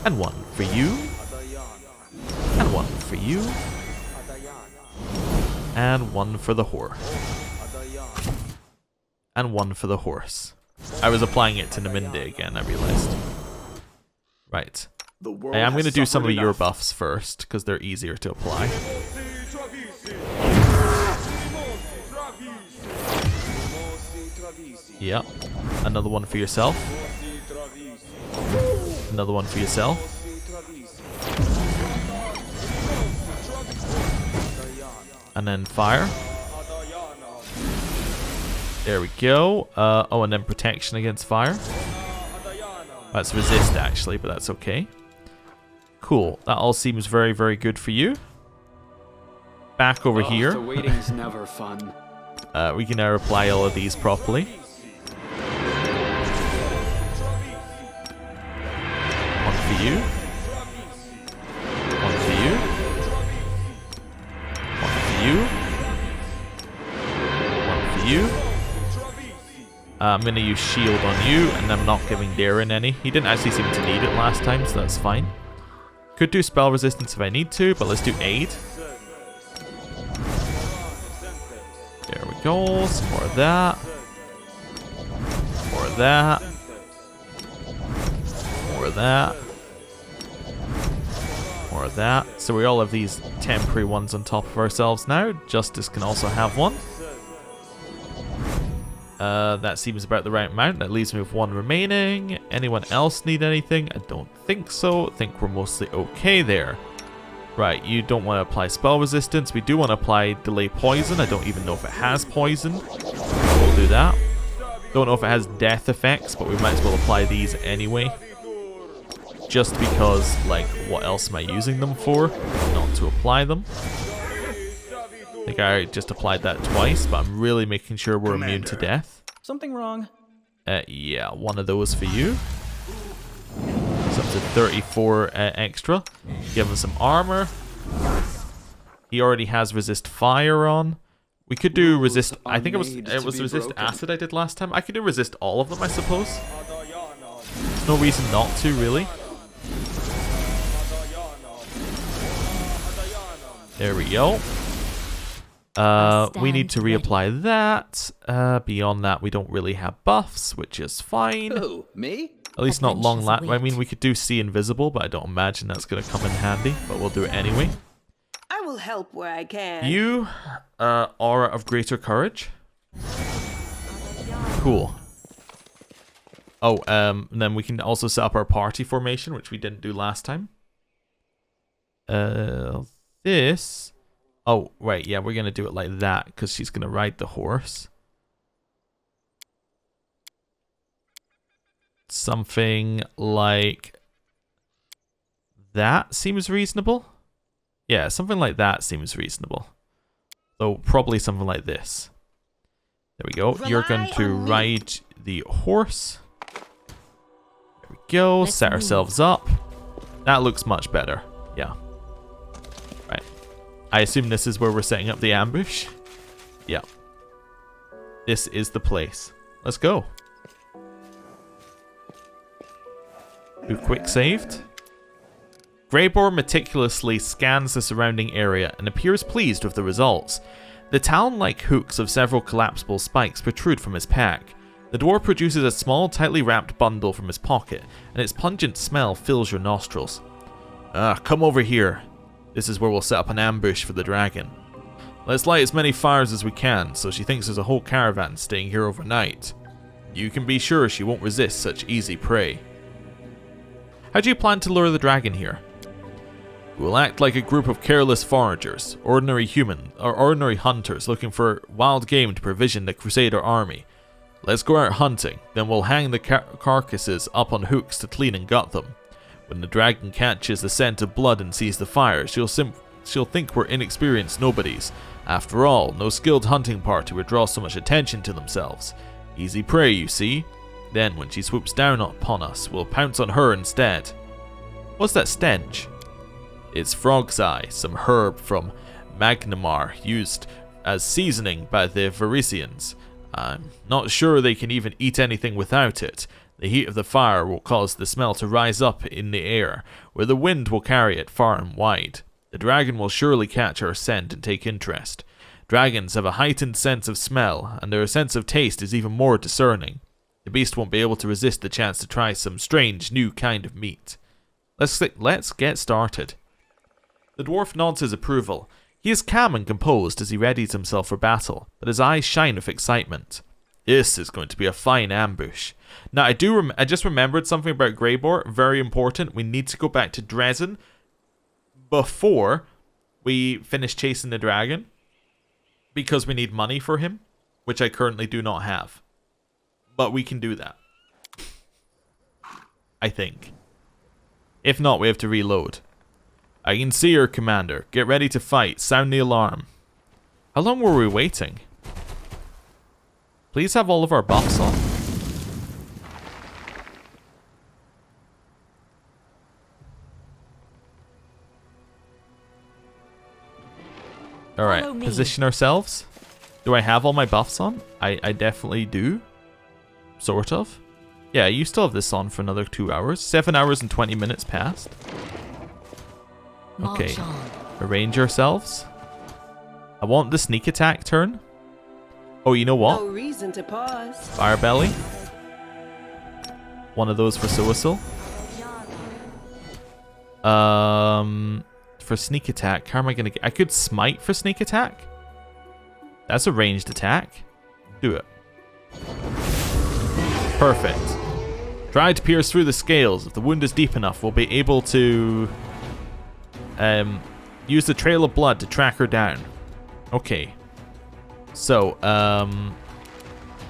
And one for you. And one for you. And one for the horse. And one for the horse. I was applying it to Naminde again, I realized. Right. Hey, I'm going to do some of your buffs first, because they're easier to apply. Yep. Another one for yourself. Another one for yourself. And then fire. There we go. Oh, and then protection against fire. That's resist actually, but that's okay. Cool. That all seems very, very good for you. Back over here. The waiting's never fun. We can now apply all of these properly. One for you. One for you. One for you. One for you. I'm going to use shield on you, and I'm not giving Darren any. He didn't actually seem to need it last time, so that's fine. Could do spell resistance if I need to, but let's do aid. There we go. Some more of that. More of that. More of that. More of that. So we all have these temporary ones on top of ourselves now. Justice can also have one. That seems about the right amount. That leaves me with one remaining. Anyone else need anything? I don't think so. I think we're mostly okay there. Right, you don't want to apply spell resistance. We do want to apply delay poison. I don't even know if it has poison. We'll do that. Don't know if it has death effects, but we might as well apply these anyway. Just because, like, what else am I using them for? Not to apply them. I think I just applied that twice, but I'm really making sure we're immune to death. Something wrong. Yeah, one of those for you. It's up to 34 extra. Give him some armor. He already has resist fire on. We could do resist. I think it was resist acid I did last time. I could do resist all of them, I suppose. There's no reason not to, really. There we go. We need to reapply that. Beyond that, we don't really have buffs, which is fine. Who, me? At least not long I mean, we could do see invisible, but I don't imagine that's going to come in handy. But we'll do it anyway. I will help where I can. You, aura of greater courage. Cool. Oh, and then we can also set up our party formation, which we didn't do last time. This. Oh, right, yeah, we're going to do it like that, because she's going to ride the horse. Something like that seems reasonable. Yeah, something like that seems reasonable. Though probably something like this. There we go. You're going to ride the horse. There we go. Set ourselves up. That looks much better. Yeah. Right. I assume this is where we're setting up the ambush. Yeah. This is the place. Let's go. We've quick saved. Greyboar meticulously scans the surrounding area and appears pleased with the results. The talon-like hooks of several collapsible spikes protrude from his pack. The dwarf produces a small, tightly wrapped bundle from his pocket, and its pungent smell fills your nostrils. Come over here. This is where we'll set up an ambush for the dragon. Let's light as many fires as we can, so she thinks there's a whole caravan staying here overnight. You can be sure she won't resist such easy prey. How do you plan to lure the dragon here? We will act like a group of careless foragers, ordinary hunters looking for wild game to provision the Crusader army. Let's go out hunting, then we'll hang the carcasses up on hooks to clean and gut them. When the dragon catches the scent of blood and sees the fire, she'll think we're inexperienced nobodies. After all, no skilled hunting party would draw so much attention to themselves. Easy prey, you see. Then, when she swoops down upon us, we'll pounce on her instead. What's that stench? It's frog's eye, some herb from Magnamar used as seasoning by the Varisians. I'm not sure they can even eat anything without it. The heat of the fire will cause the smell to rise up in the air, where the wind will carry it far and wide. The dragon will surely catch our scent and take interest. Dragons have a heightened sense of smell, and their sense of taste is even more discerning. The beast won't be able to resist the chance to try some strange new kind of meat. Let's get started. The dwarf nods his approval. He is calm and composed as he readies himself for battle, but his eyes shine with excitement. This is going to be a fine ambush. Now, I just remembered something about Greyboar, very important. We need to go back to Dresden before we finish chasing the dragon, because we need money for him, which I currently do not have. But we can do that. I think. If not, we have to reload. I can see her, Commander. Get ready to fight. Sound the alarm. How long were we waiting? Please have all of our buffs on. Alright, position ourselves. Do I have all my buffs on? I definitely do. Sort of. Yeah, you still have this on for another 2 hours. 7 hours and 20 minutes passed. Okay, arrange ourselves. I want the sneak attack turn. Oh, you know what? No reason to pause. Fire belly. One of those for Suisil. For sneak attack, how am I gonna get? I could smite for sneak attack. That's a ranged attack. Do it. Perfect. Try to pierce through the scales. If the wound is deep enough, we'll be able to use the trail of blood to track her down. Okay. So,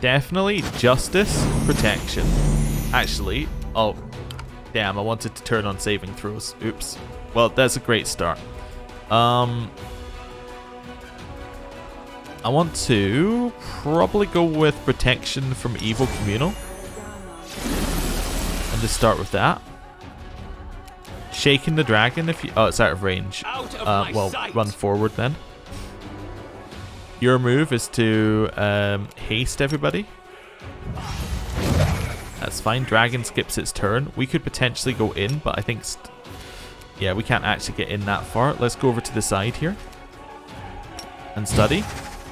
definitely justice, protection. Actually, oh, damn, I wanted to turn on saving throws. Oops. Well, that's a great start. I want to probably go with protection from evil communal. And just start with that. Shaking the dragon if you... Oh, it's out of range. Well, run forward then. Your move is to haste everybody. That's fine. Dragon skips its turn. We could potentially go in, but I think... yeah, we can't actually get in that far. Let's go over to the side here. And study.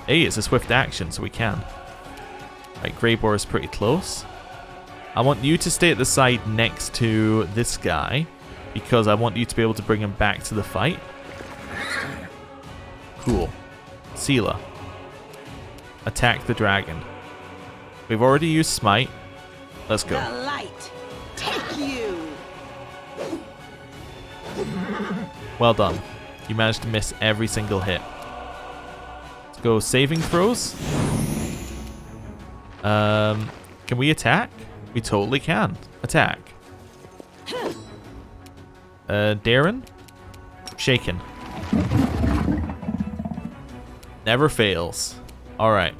Hey, it's a swift action, so we can. Right, Greyboar is pretty close. I want you to stay at the side next to this guy, because I want you to be able to bring him back to the fight. Cool. Sela. Attack the dragon. We've already used smite. Let's go. The light. Take you. Well done. You managed to miss every single hit. Let's go saving throws. Can we attack? We totally can. Attack. Darren? Shaken. Never fails. Alright.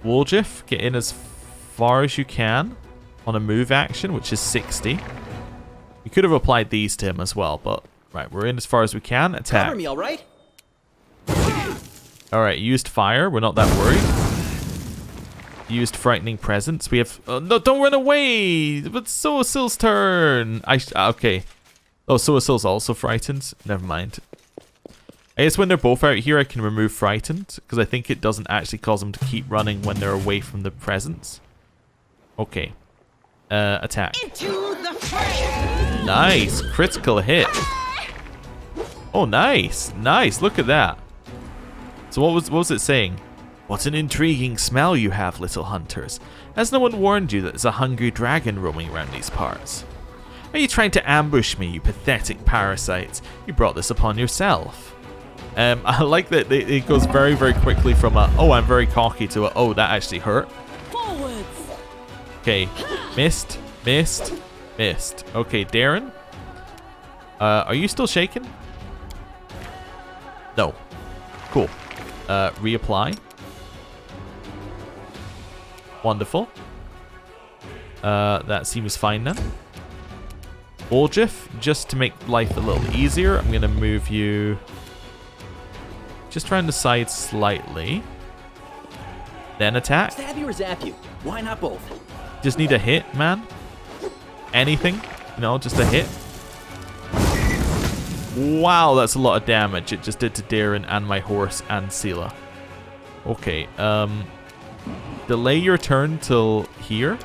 Woljif, get in as far as you can on a move action, which is 60. We could have applied these to him as well, but right, we're in as far as we can. Attack. Cover me, all right? Alright, used fire. We're not that worried. Used frightening presence. We have... no, don't run away! It's Soasil's turn! Okay. Oh, Soasil's also frightened? Never mind. I guess when they're both out here, I can remove frightened, because I think it doesn't actually cause them to keep running when they're away from the presence. Okay. Attack. Into the fray. Nice! Critical hit. Oh, nice! Nice! Look at that. So what was it saying? What an intriguing smell you have, little hunters. Has no one warned you that there's a hungry dragon roaming around these parts? Are you trying to ambush me, you pathetic parasites? You brought this upon yourself. I like that it goes very, very quickly from a, oh, I'm very cocky, to a, oh, that actually hurt. Forwards. Okay, missed, missed, missed. Okay, Darren. Are you still shaking? No. Cool. Reapply. Wonderful. That seems fine then. Woljif, just to make life a little easier, I'm going to move you just around the side slightly. Then attack. Stab you or zap you? Why not both? Just need a hit, man. Anything. You know, just a hit. Wow, that's a lot of damage it just did to Darren and my horse and Sela. Okay, delay your turn till here.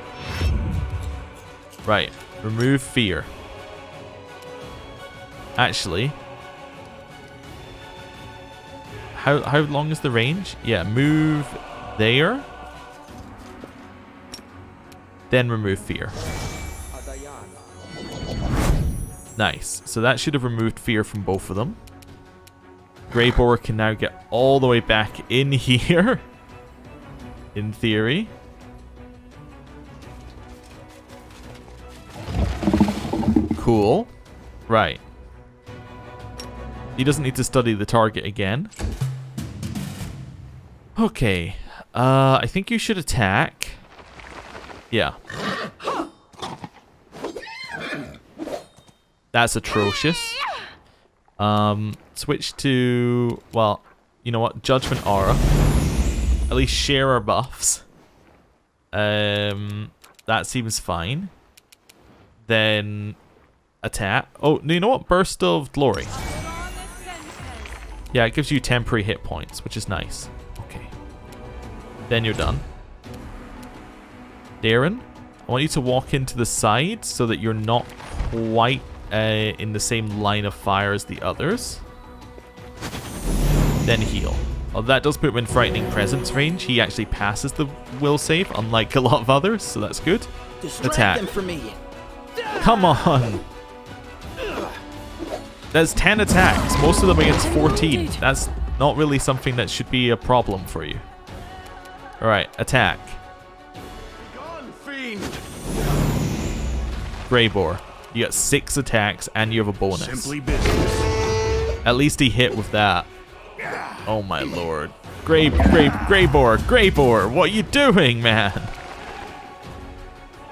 Right, remove fear. Actually, how long is the range? Yeah, move there. Then remove fear. Nice. So that should have removed fear from both of them. Greyboar can now get all the way back in here. In theory. Cool. Right. He doesn't need to study the target again. Okay. I think you should attack. Yeah. That's atrocious. Switch to, well, you know what? Judgment Aura. At least share our buffs. That seems fine. Then attack. Oh, you know what? Burst of Glory. Yeah, it gives you temporary hit points, which is nice. Okay. Then you're done. Darren, I want you to walk into the side so that you're not quite in the same line of fire as the others. Then heal. Oh, that does put him in Frightening Presence range. He actually passes the will save, unlike a lot of others, so that's good. Distract Attack. them for me. Come on! There's 10 attacks, most of them against 14. That's not really something that should be a problem for you. Alright, attack. Greyboar. You got 6 attacks and you have a bonus. Simply business. At least he hit with that. Oh my lord. Greyboar, what are you doing, man?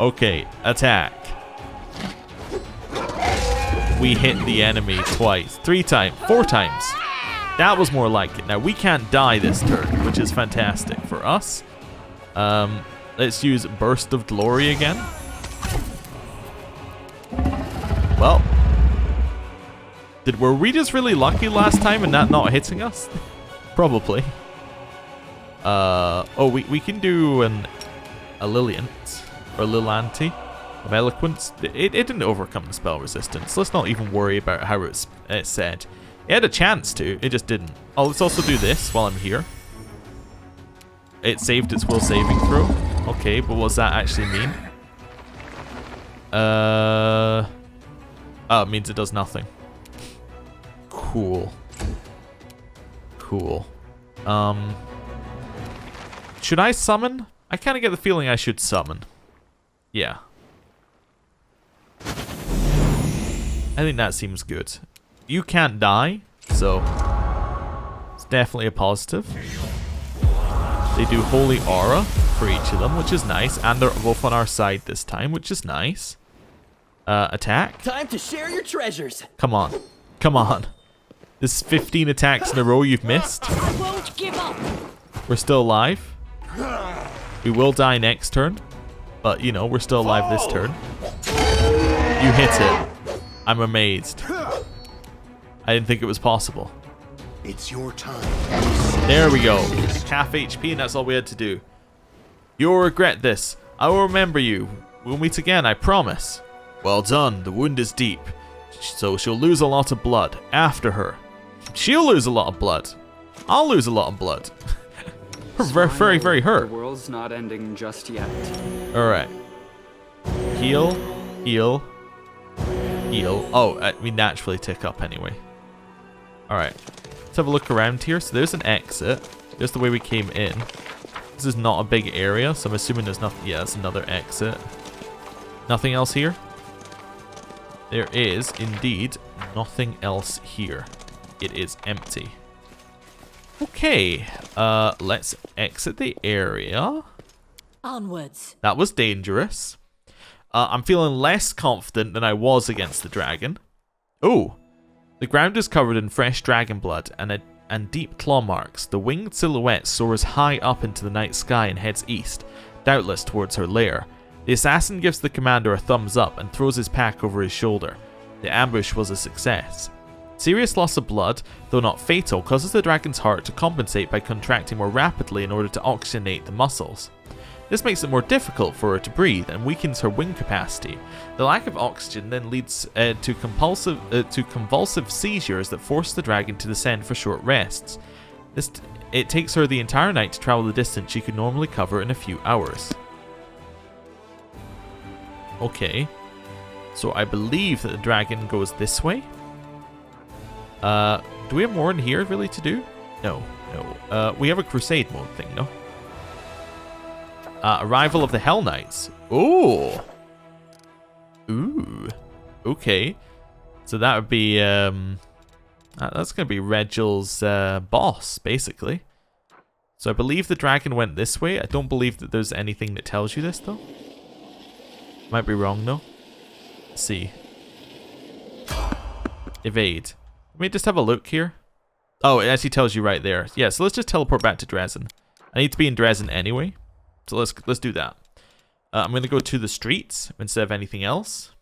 Okay, attack. We hit the enemy twice. 3 times. 4 times. That was more like it. Now, we can't die this turn, which is fantastic for us. Let's use Burst of Glory again. Well, were we just really lucky last time and that not hitting us? Probably. Oh, we can do a Liliant or Lilanti of Eloquence. It didn't overcome the spell resistance. Let's not even worry about how it's said. It had a chance to, it just didn't. Oh, let's also do this while I'm here. It saved its will saving throw. Okay, but what does that actually mean? Oh, it means it does nothing. Cool. Cool. Should I summon? I kind of get the feeling I should summon. Yeah. I think that seems good. You can't die, so it's definitely a positive. They do Holy Aura for each of them, which is nice. And they're both on our side this time, which is nice. Attack. Time to share your treasures. Come on. Come on. This is 15 attacks in a row you've missed. I won't give up. We're still alive. We will die next turn. But, you know, we're still alive this turn. You hit it. I'm amazed. I didn't think it was possible. It's your time. There we go. Half HP, and that's all we had to do. You'll regret this. I will remember you. We'll meet again, I promise. Well done. The wound is deep. So she'll lose a lot of blood. After her. She'll lose a lot of blood. I'll lose a lot of blood. We're very, very, very hurt. The world's not ending just yet. Alright. Heal. Heal. Heal. Oh, we naturally tick up anyway. Alright. Let's have a look around here. So there's an exit. There's the way we came in. This is not a big area, so I'm assuming there's nothing. Yeah, that's another exit. Nothing else here? There is indeed nothing else here. It is empty. Okay, let's exit the area. Onwards. That was dangerous. I'm feeling less confident than I was against the dragon. Oh, the ground is covered in fresh dragon blood and deep claw marks. The winged silhouette soars high up into the night sky and heads east, doubtless towards her lair. The assassin gives the commander a thumbs up and throws his pack over his shoulder. The ambush was a success. Serious loss of blood, though not fatal, causes the dragon's heart to compensate by contracting more rapidly in order to oxygenate the muscles. This makes it more difficult for her to breathe and weakens her wing capacity. The lack of oxygen then leads to convulsive seizures that force the dragon to descend for short rests. It takes her the entire night to travel the distance she could normally cover in a few hours. Okay, so I believe that the dragon goes this way. Do we have more in here really to do? No. We have a crusade mode thing, no? Arrival of the Hell Knights. Ooh. Okay. So that would be, that's going to be Regel's boss, basically. So I believe the dragon went this way. I don't believe that there's anything that tells you this, though. Might be wrong, though. Let's see. Evade. Let me just have a look here. Oh, it actually tells you right there. Yeah, so let's just teleport back to Dresden. I need to be in Dresden anyway. So let's do that. I'm going to go to the streets instead of anything else.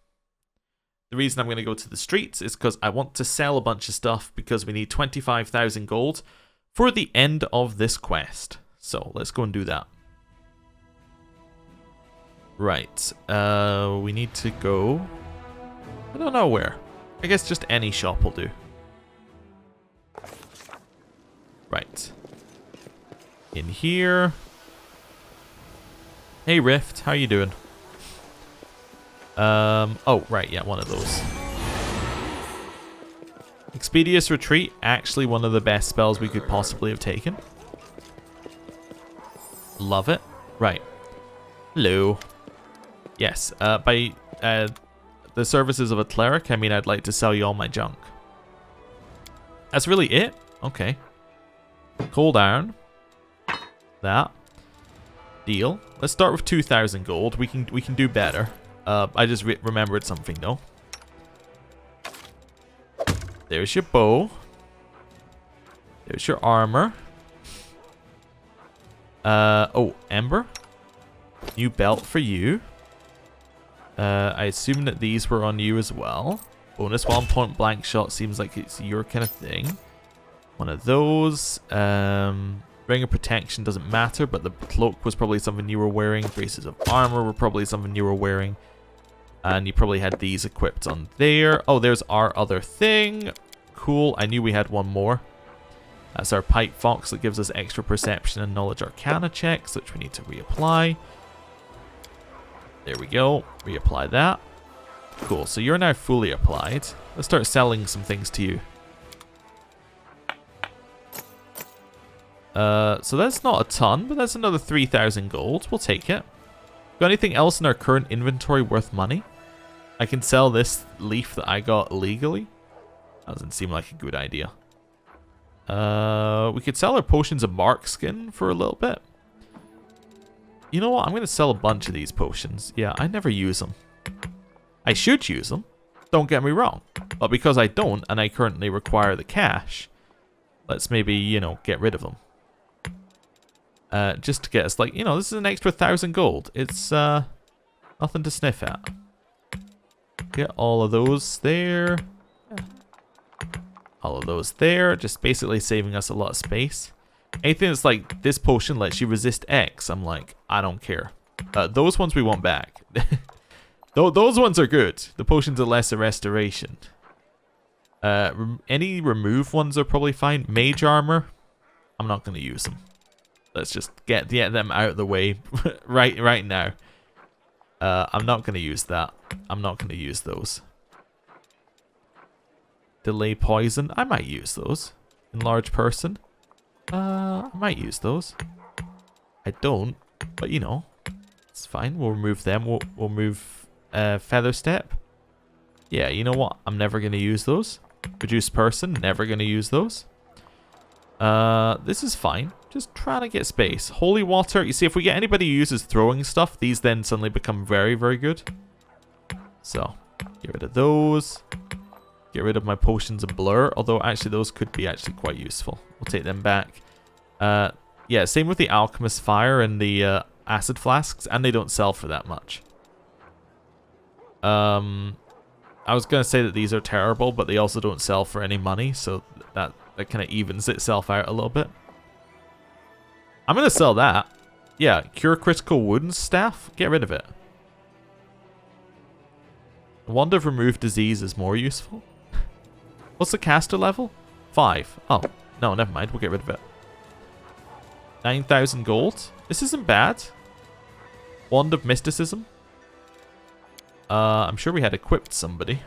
The reason I'm going to go to the streets is because I want to sell a bunch of stuff because we need 25,000 gold for the end of this quest. So let's go and do that. Right. We need to go... I don't know where. I guess just any shop will do. Right. In here... Hey Rift, how you doing? Oh, right, yeah, one of those. Expeditious Retreat, actually one of the best spells we could possibly have taken. Love it. Right. Hello. Yes, by the services of a cleric, I mean I'd like to sell you all my junk. That's really it? Okay. Cool down. That. Deal. Let's start with 2,000 gold. We can do better. I just remembered something though. There's your bow. There's your armor. Oh, Ember. New belt for you. I assume that these were on you as well. Bonus 1 point blank shot seems like it's your kind of thing. One of those. Ring of Protection doesn't matter, but the cloak was probably something you were wearing. Braces of armor were probably something you were wearing. And you probably had these equipped on there. Oh, there's our other thing. Cool. I knew we had one more. That's our Pipe Fox that gives us extra perception and knowledge arcana checks, which we need to reapply. There we go. Reapply that. Cool. So you're now fully applied. Let's start selling some things to you. So that's not a ton, but that's another 3,000 gold. We'll take it. Got anything else in our current inventory worth money? I can sell this leaf that I got illegally. That doesn't seem like a good idea. We could sell our potions of mark skin for a little bit. You know what? I'm going to sell a bunch of these potions. Yeah, I never use them. I should use them. Don't get me wrong. But because I don't, and I currently require the cash, let's maybe, you know, get rid of them. Just to get us, like, you know, this is an extra 1,000 gold. It's nothing to sniff at. Get all of those there. All of those there. Just basically saving us a lot of space. Anything that's like, this potion lets you resist X, I'm like, I don't care. Those ones we want back. Those ones are good. The potions of lesser restoration. Any remove ones are probably fine. Mage armor, I'm not going to use them. Let's just get them out of the way right now. I'm not going to use that. I'm not going to use those. Delay poison, I might use those. Enlarge person, I might use those. I don't, but you know, it's fine. We'll remove them. We'll move feather step. Yeah, you know what? I'm never going to use those. Reduce person, never going to use those. This is fine. Just trying to get space. Holy water. You see, if we get anybody who uses throwing stuff, these then suddenly become very, very good. So, get rid of those. Get rid of my potions of blur. Although, actually, those could be actually quite useful. We'll take them back. Yeah, same with the alchemist fire and the acid flasks. And they don't sell for that much. I was going to say that these are terrible, but they also don't sell for any money. So, that kind of evens itself out a little bit. I'm going to sell that. Yeah, cure critical wounds staff. Get rid of it. Wand of remove disease is more useful. What's the caster level? 5. Oh, no, never mind. We'll get rid of it. 9,000 gold. This isn't bad. Wand of mysticism. I'm sure we had equipped somebody.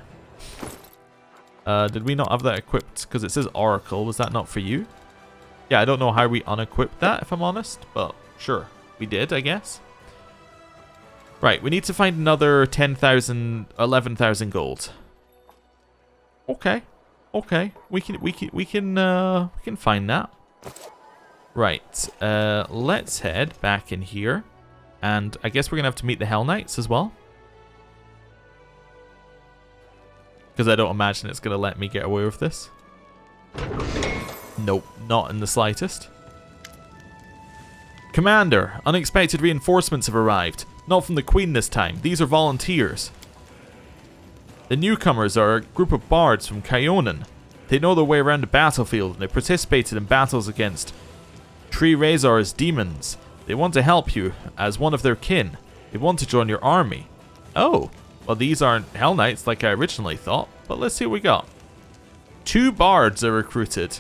Did we not have that equipped? Because it says Oracle. Was that not for you? Yeah, I don't know how we unequipped that, if I'm honest. But sure, we did, I guess. Right, we need to find another 10,000, 11,000 gold. Okay, okay, we can find that. Right, let's head back in here, and I guess we're gonna have to meet the Hell Knights as well. Because I don't imagine it's gonna let me get away with this. Nope, not in the slightest. Commander, unexpected reinforcements have arrived. Not from the Queen this time. These are volunteers. The newcomers are a group of bards from Kyonan. They know their way around the battlefield and they participated in battles against Tree Razor's demons. They want to help you as one of their kin. They want to join your army. Oh, well these aren't Hell Knights like I originally thought, but let's see what we got. 2 bards are recruited.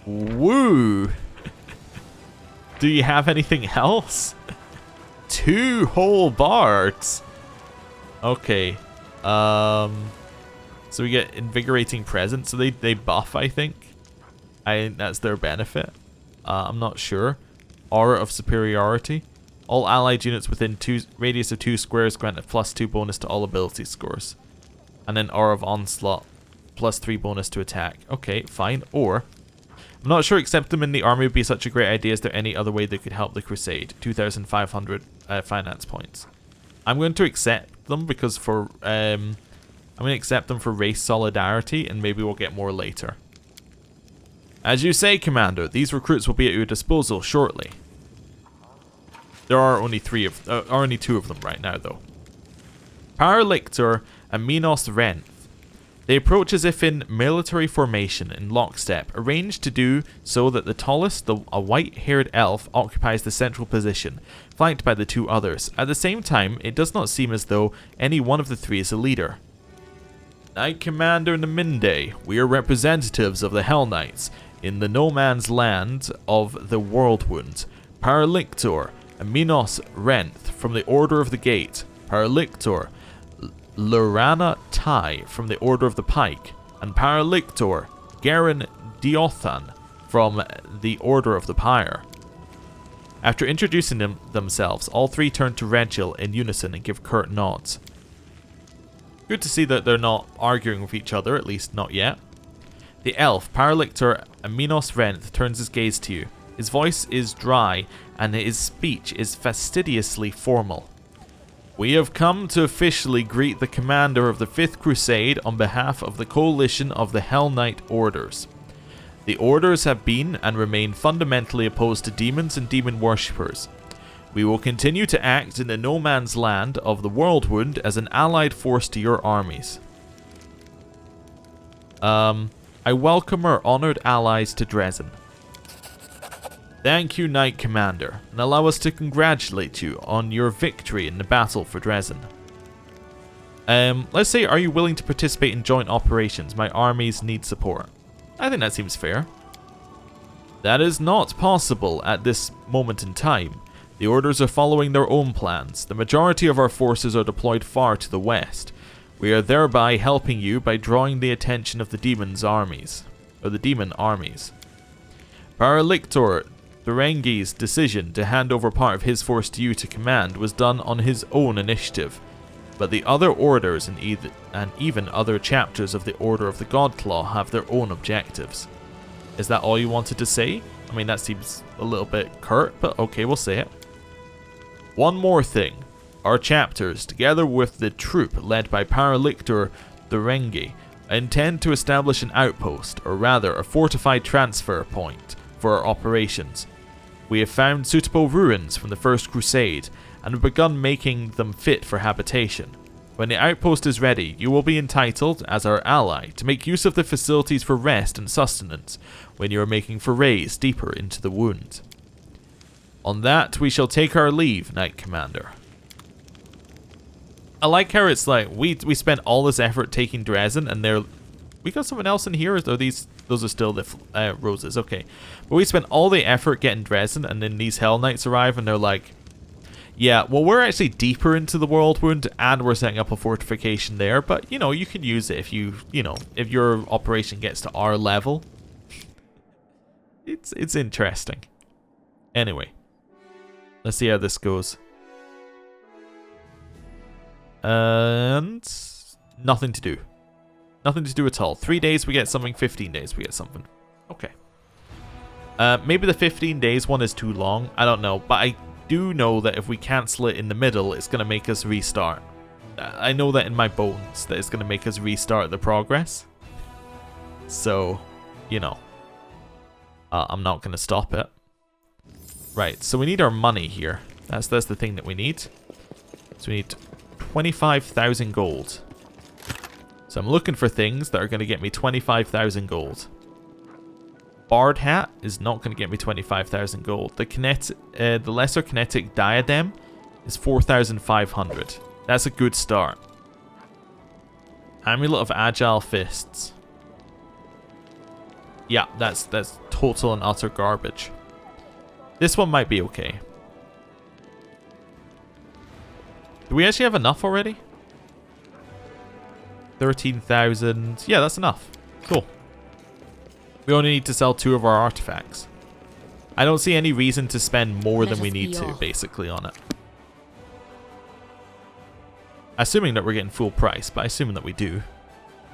Woo! Do you have anything else? 2 whole bards. Okay. So we get invigorating presence. So they buff, I think. I think that's their benefit. I'm not sure. Aura of superiority. All allied units within radius of 2 squares grant a +2 bonus to all ability scores. And then Aura of onslaught. +3 bonus to attack. Okay, fine. Or I'm not sure accept them in the army would be such a great idea. Is there any other way they could help the crusade? 2,500 finance points. I'm going to accept them because for I'm going to accept them for race solidarity, and maybe we'll get more later. As you say, Commander, these recruits will be at your disposal shortly. There are only 2 of them right now, though. Paralictor and Minos Renth. They approach as if in military formation in lockstep, arranged to do so that the tallest, a white-haired elf, occupies the central position, flanked by the 2 others. At the same time, it does not seem as though any one of the 3 is a leader. Knight Commander Naminde, we are representatives of the Hell Knights in the no man's land of the Worldwound. Paralictor and Minos Renth from the Order of the Gate. Paralictor Lorana Tai from the Order of the Pike, and Paralictor Garen Diothan from the Order of the Pyre. After introducing themselves, all 3 turn to Regil in unison and give curt nods. Good to see that they're not arguing with each other, at least not yet. The elf, Paralictor Aminos Renth, turns his gaze to you. His voice is dry, and his speech is fastidiously formal. We have come to officially greet the commander of the 5th Crusade on behalf of the coalition of the Hell Knight Orders. The Orders have been and remain fundamentally opposed to demons and demon worshippers. We will continue to act in the no man's land of the Worldwound as an allied force to your armies. I welcome our honored allies to Dresden. Thank you, Knight Commander, and allow us to congratulate you on your victory in the battle for Dresden. Let's say, are you willing to participate in joint operations? My armies need support. I think that seems fair. That is not possible at this moment in time. The Orders are following their own plans. The majority of our forces are deployed far to the west. We are thereby helping you by drawing the attention of the demon armies. Paralictor Durangi's decision to hand over part of his force to you to command was done on his own initiative, but the other orders and even other chapters of the Order of the Godclaw have their own objectives. Is that all you wanted to say? I mean, that seems a little bit curt, but okay, we'll say it. One more thing. Our chapters, together with the troop led by Paralictor Durangi, intend to establish an outpost, or rather a fortified transfer point, for our operations. We have found suitable ruins from the First Crusade, and have begun making them fit for habitation. When the outpost is ready, you will be entitled, as our ally, to make use of the facilities for rest and sustenance when you are making forays deeper into the wound. On that, we shall take our leave, Knight Commander. I like how it's like, we spent all this effort taking Dresden, and we got someone else in here, or those are still the roses, okay. But we spent all the effort getting Dresden, and then these Hell Knights arrive, and they're like, yeah, well, we're actually deeper into the Worldwound, and we're setting up a fortification there, but, you know, you can use it if if your operation gets to our level. It's interesting. Anyway, let's see how this goes. And nothing to do. Nothing to do at all. 3 days we get something, 15 days we get something. Okay. Maybe the 15 days one is too long. I don't know. But I do know that if we cancel it in the middle, it's going to make us restart. I know that in my bones that it's going to make us restart the progress. So, you know. I'm not going to stop it. Right, so we need our money here. That's the thing that we need. So we need 25,000 gold. So I'm looking for things that are going to get me 25,000 gold. Bard hat is not going to get me 25,000 gold. The lesser kinetic diadem is 4,500. That's a good start. Amulet of agile fists. Yeah, that's total and utter garbage. This one might be okay. Do we actually have enough already? 13,000. Yeah, that's enough. Cool. We only need to sell 2 of our artifacts. I don't see any reason to spend more than we need to, basically, on it. Assuming that we're getting full price, but assuming that we do.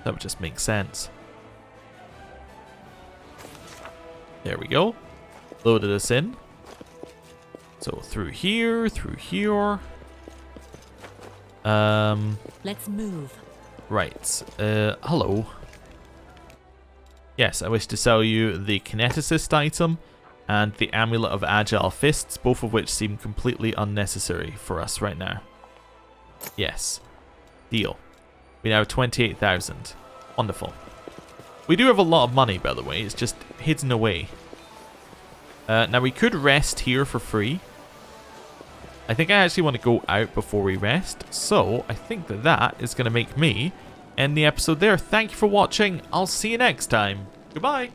That would just make sense. There we go. Loaded us in. So through here, through here. Let's move. Right. Hello. Yes, I wish to sell you the kineticist item and the amulet of agile fists, both of which seem completely unnecessary for us right now. Yes. Deal. We now have 28,000. Wonderful. We do have a lot of money, by the way. It's just hidden away. Now, we could rest here for free. I think I actually want to go out before we rest. So, I think that is going to make me end the episode there. Thank you for watching. I'll see you next time. Goodbye.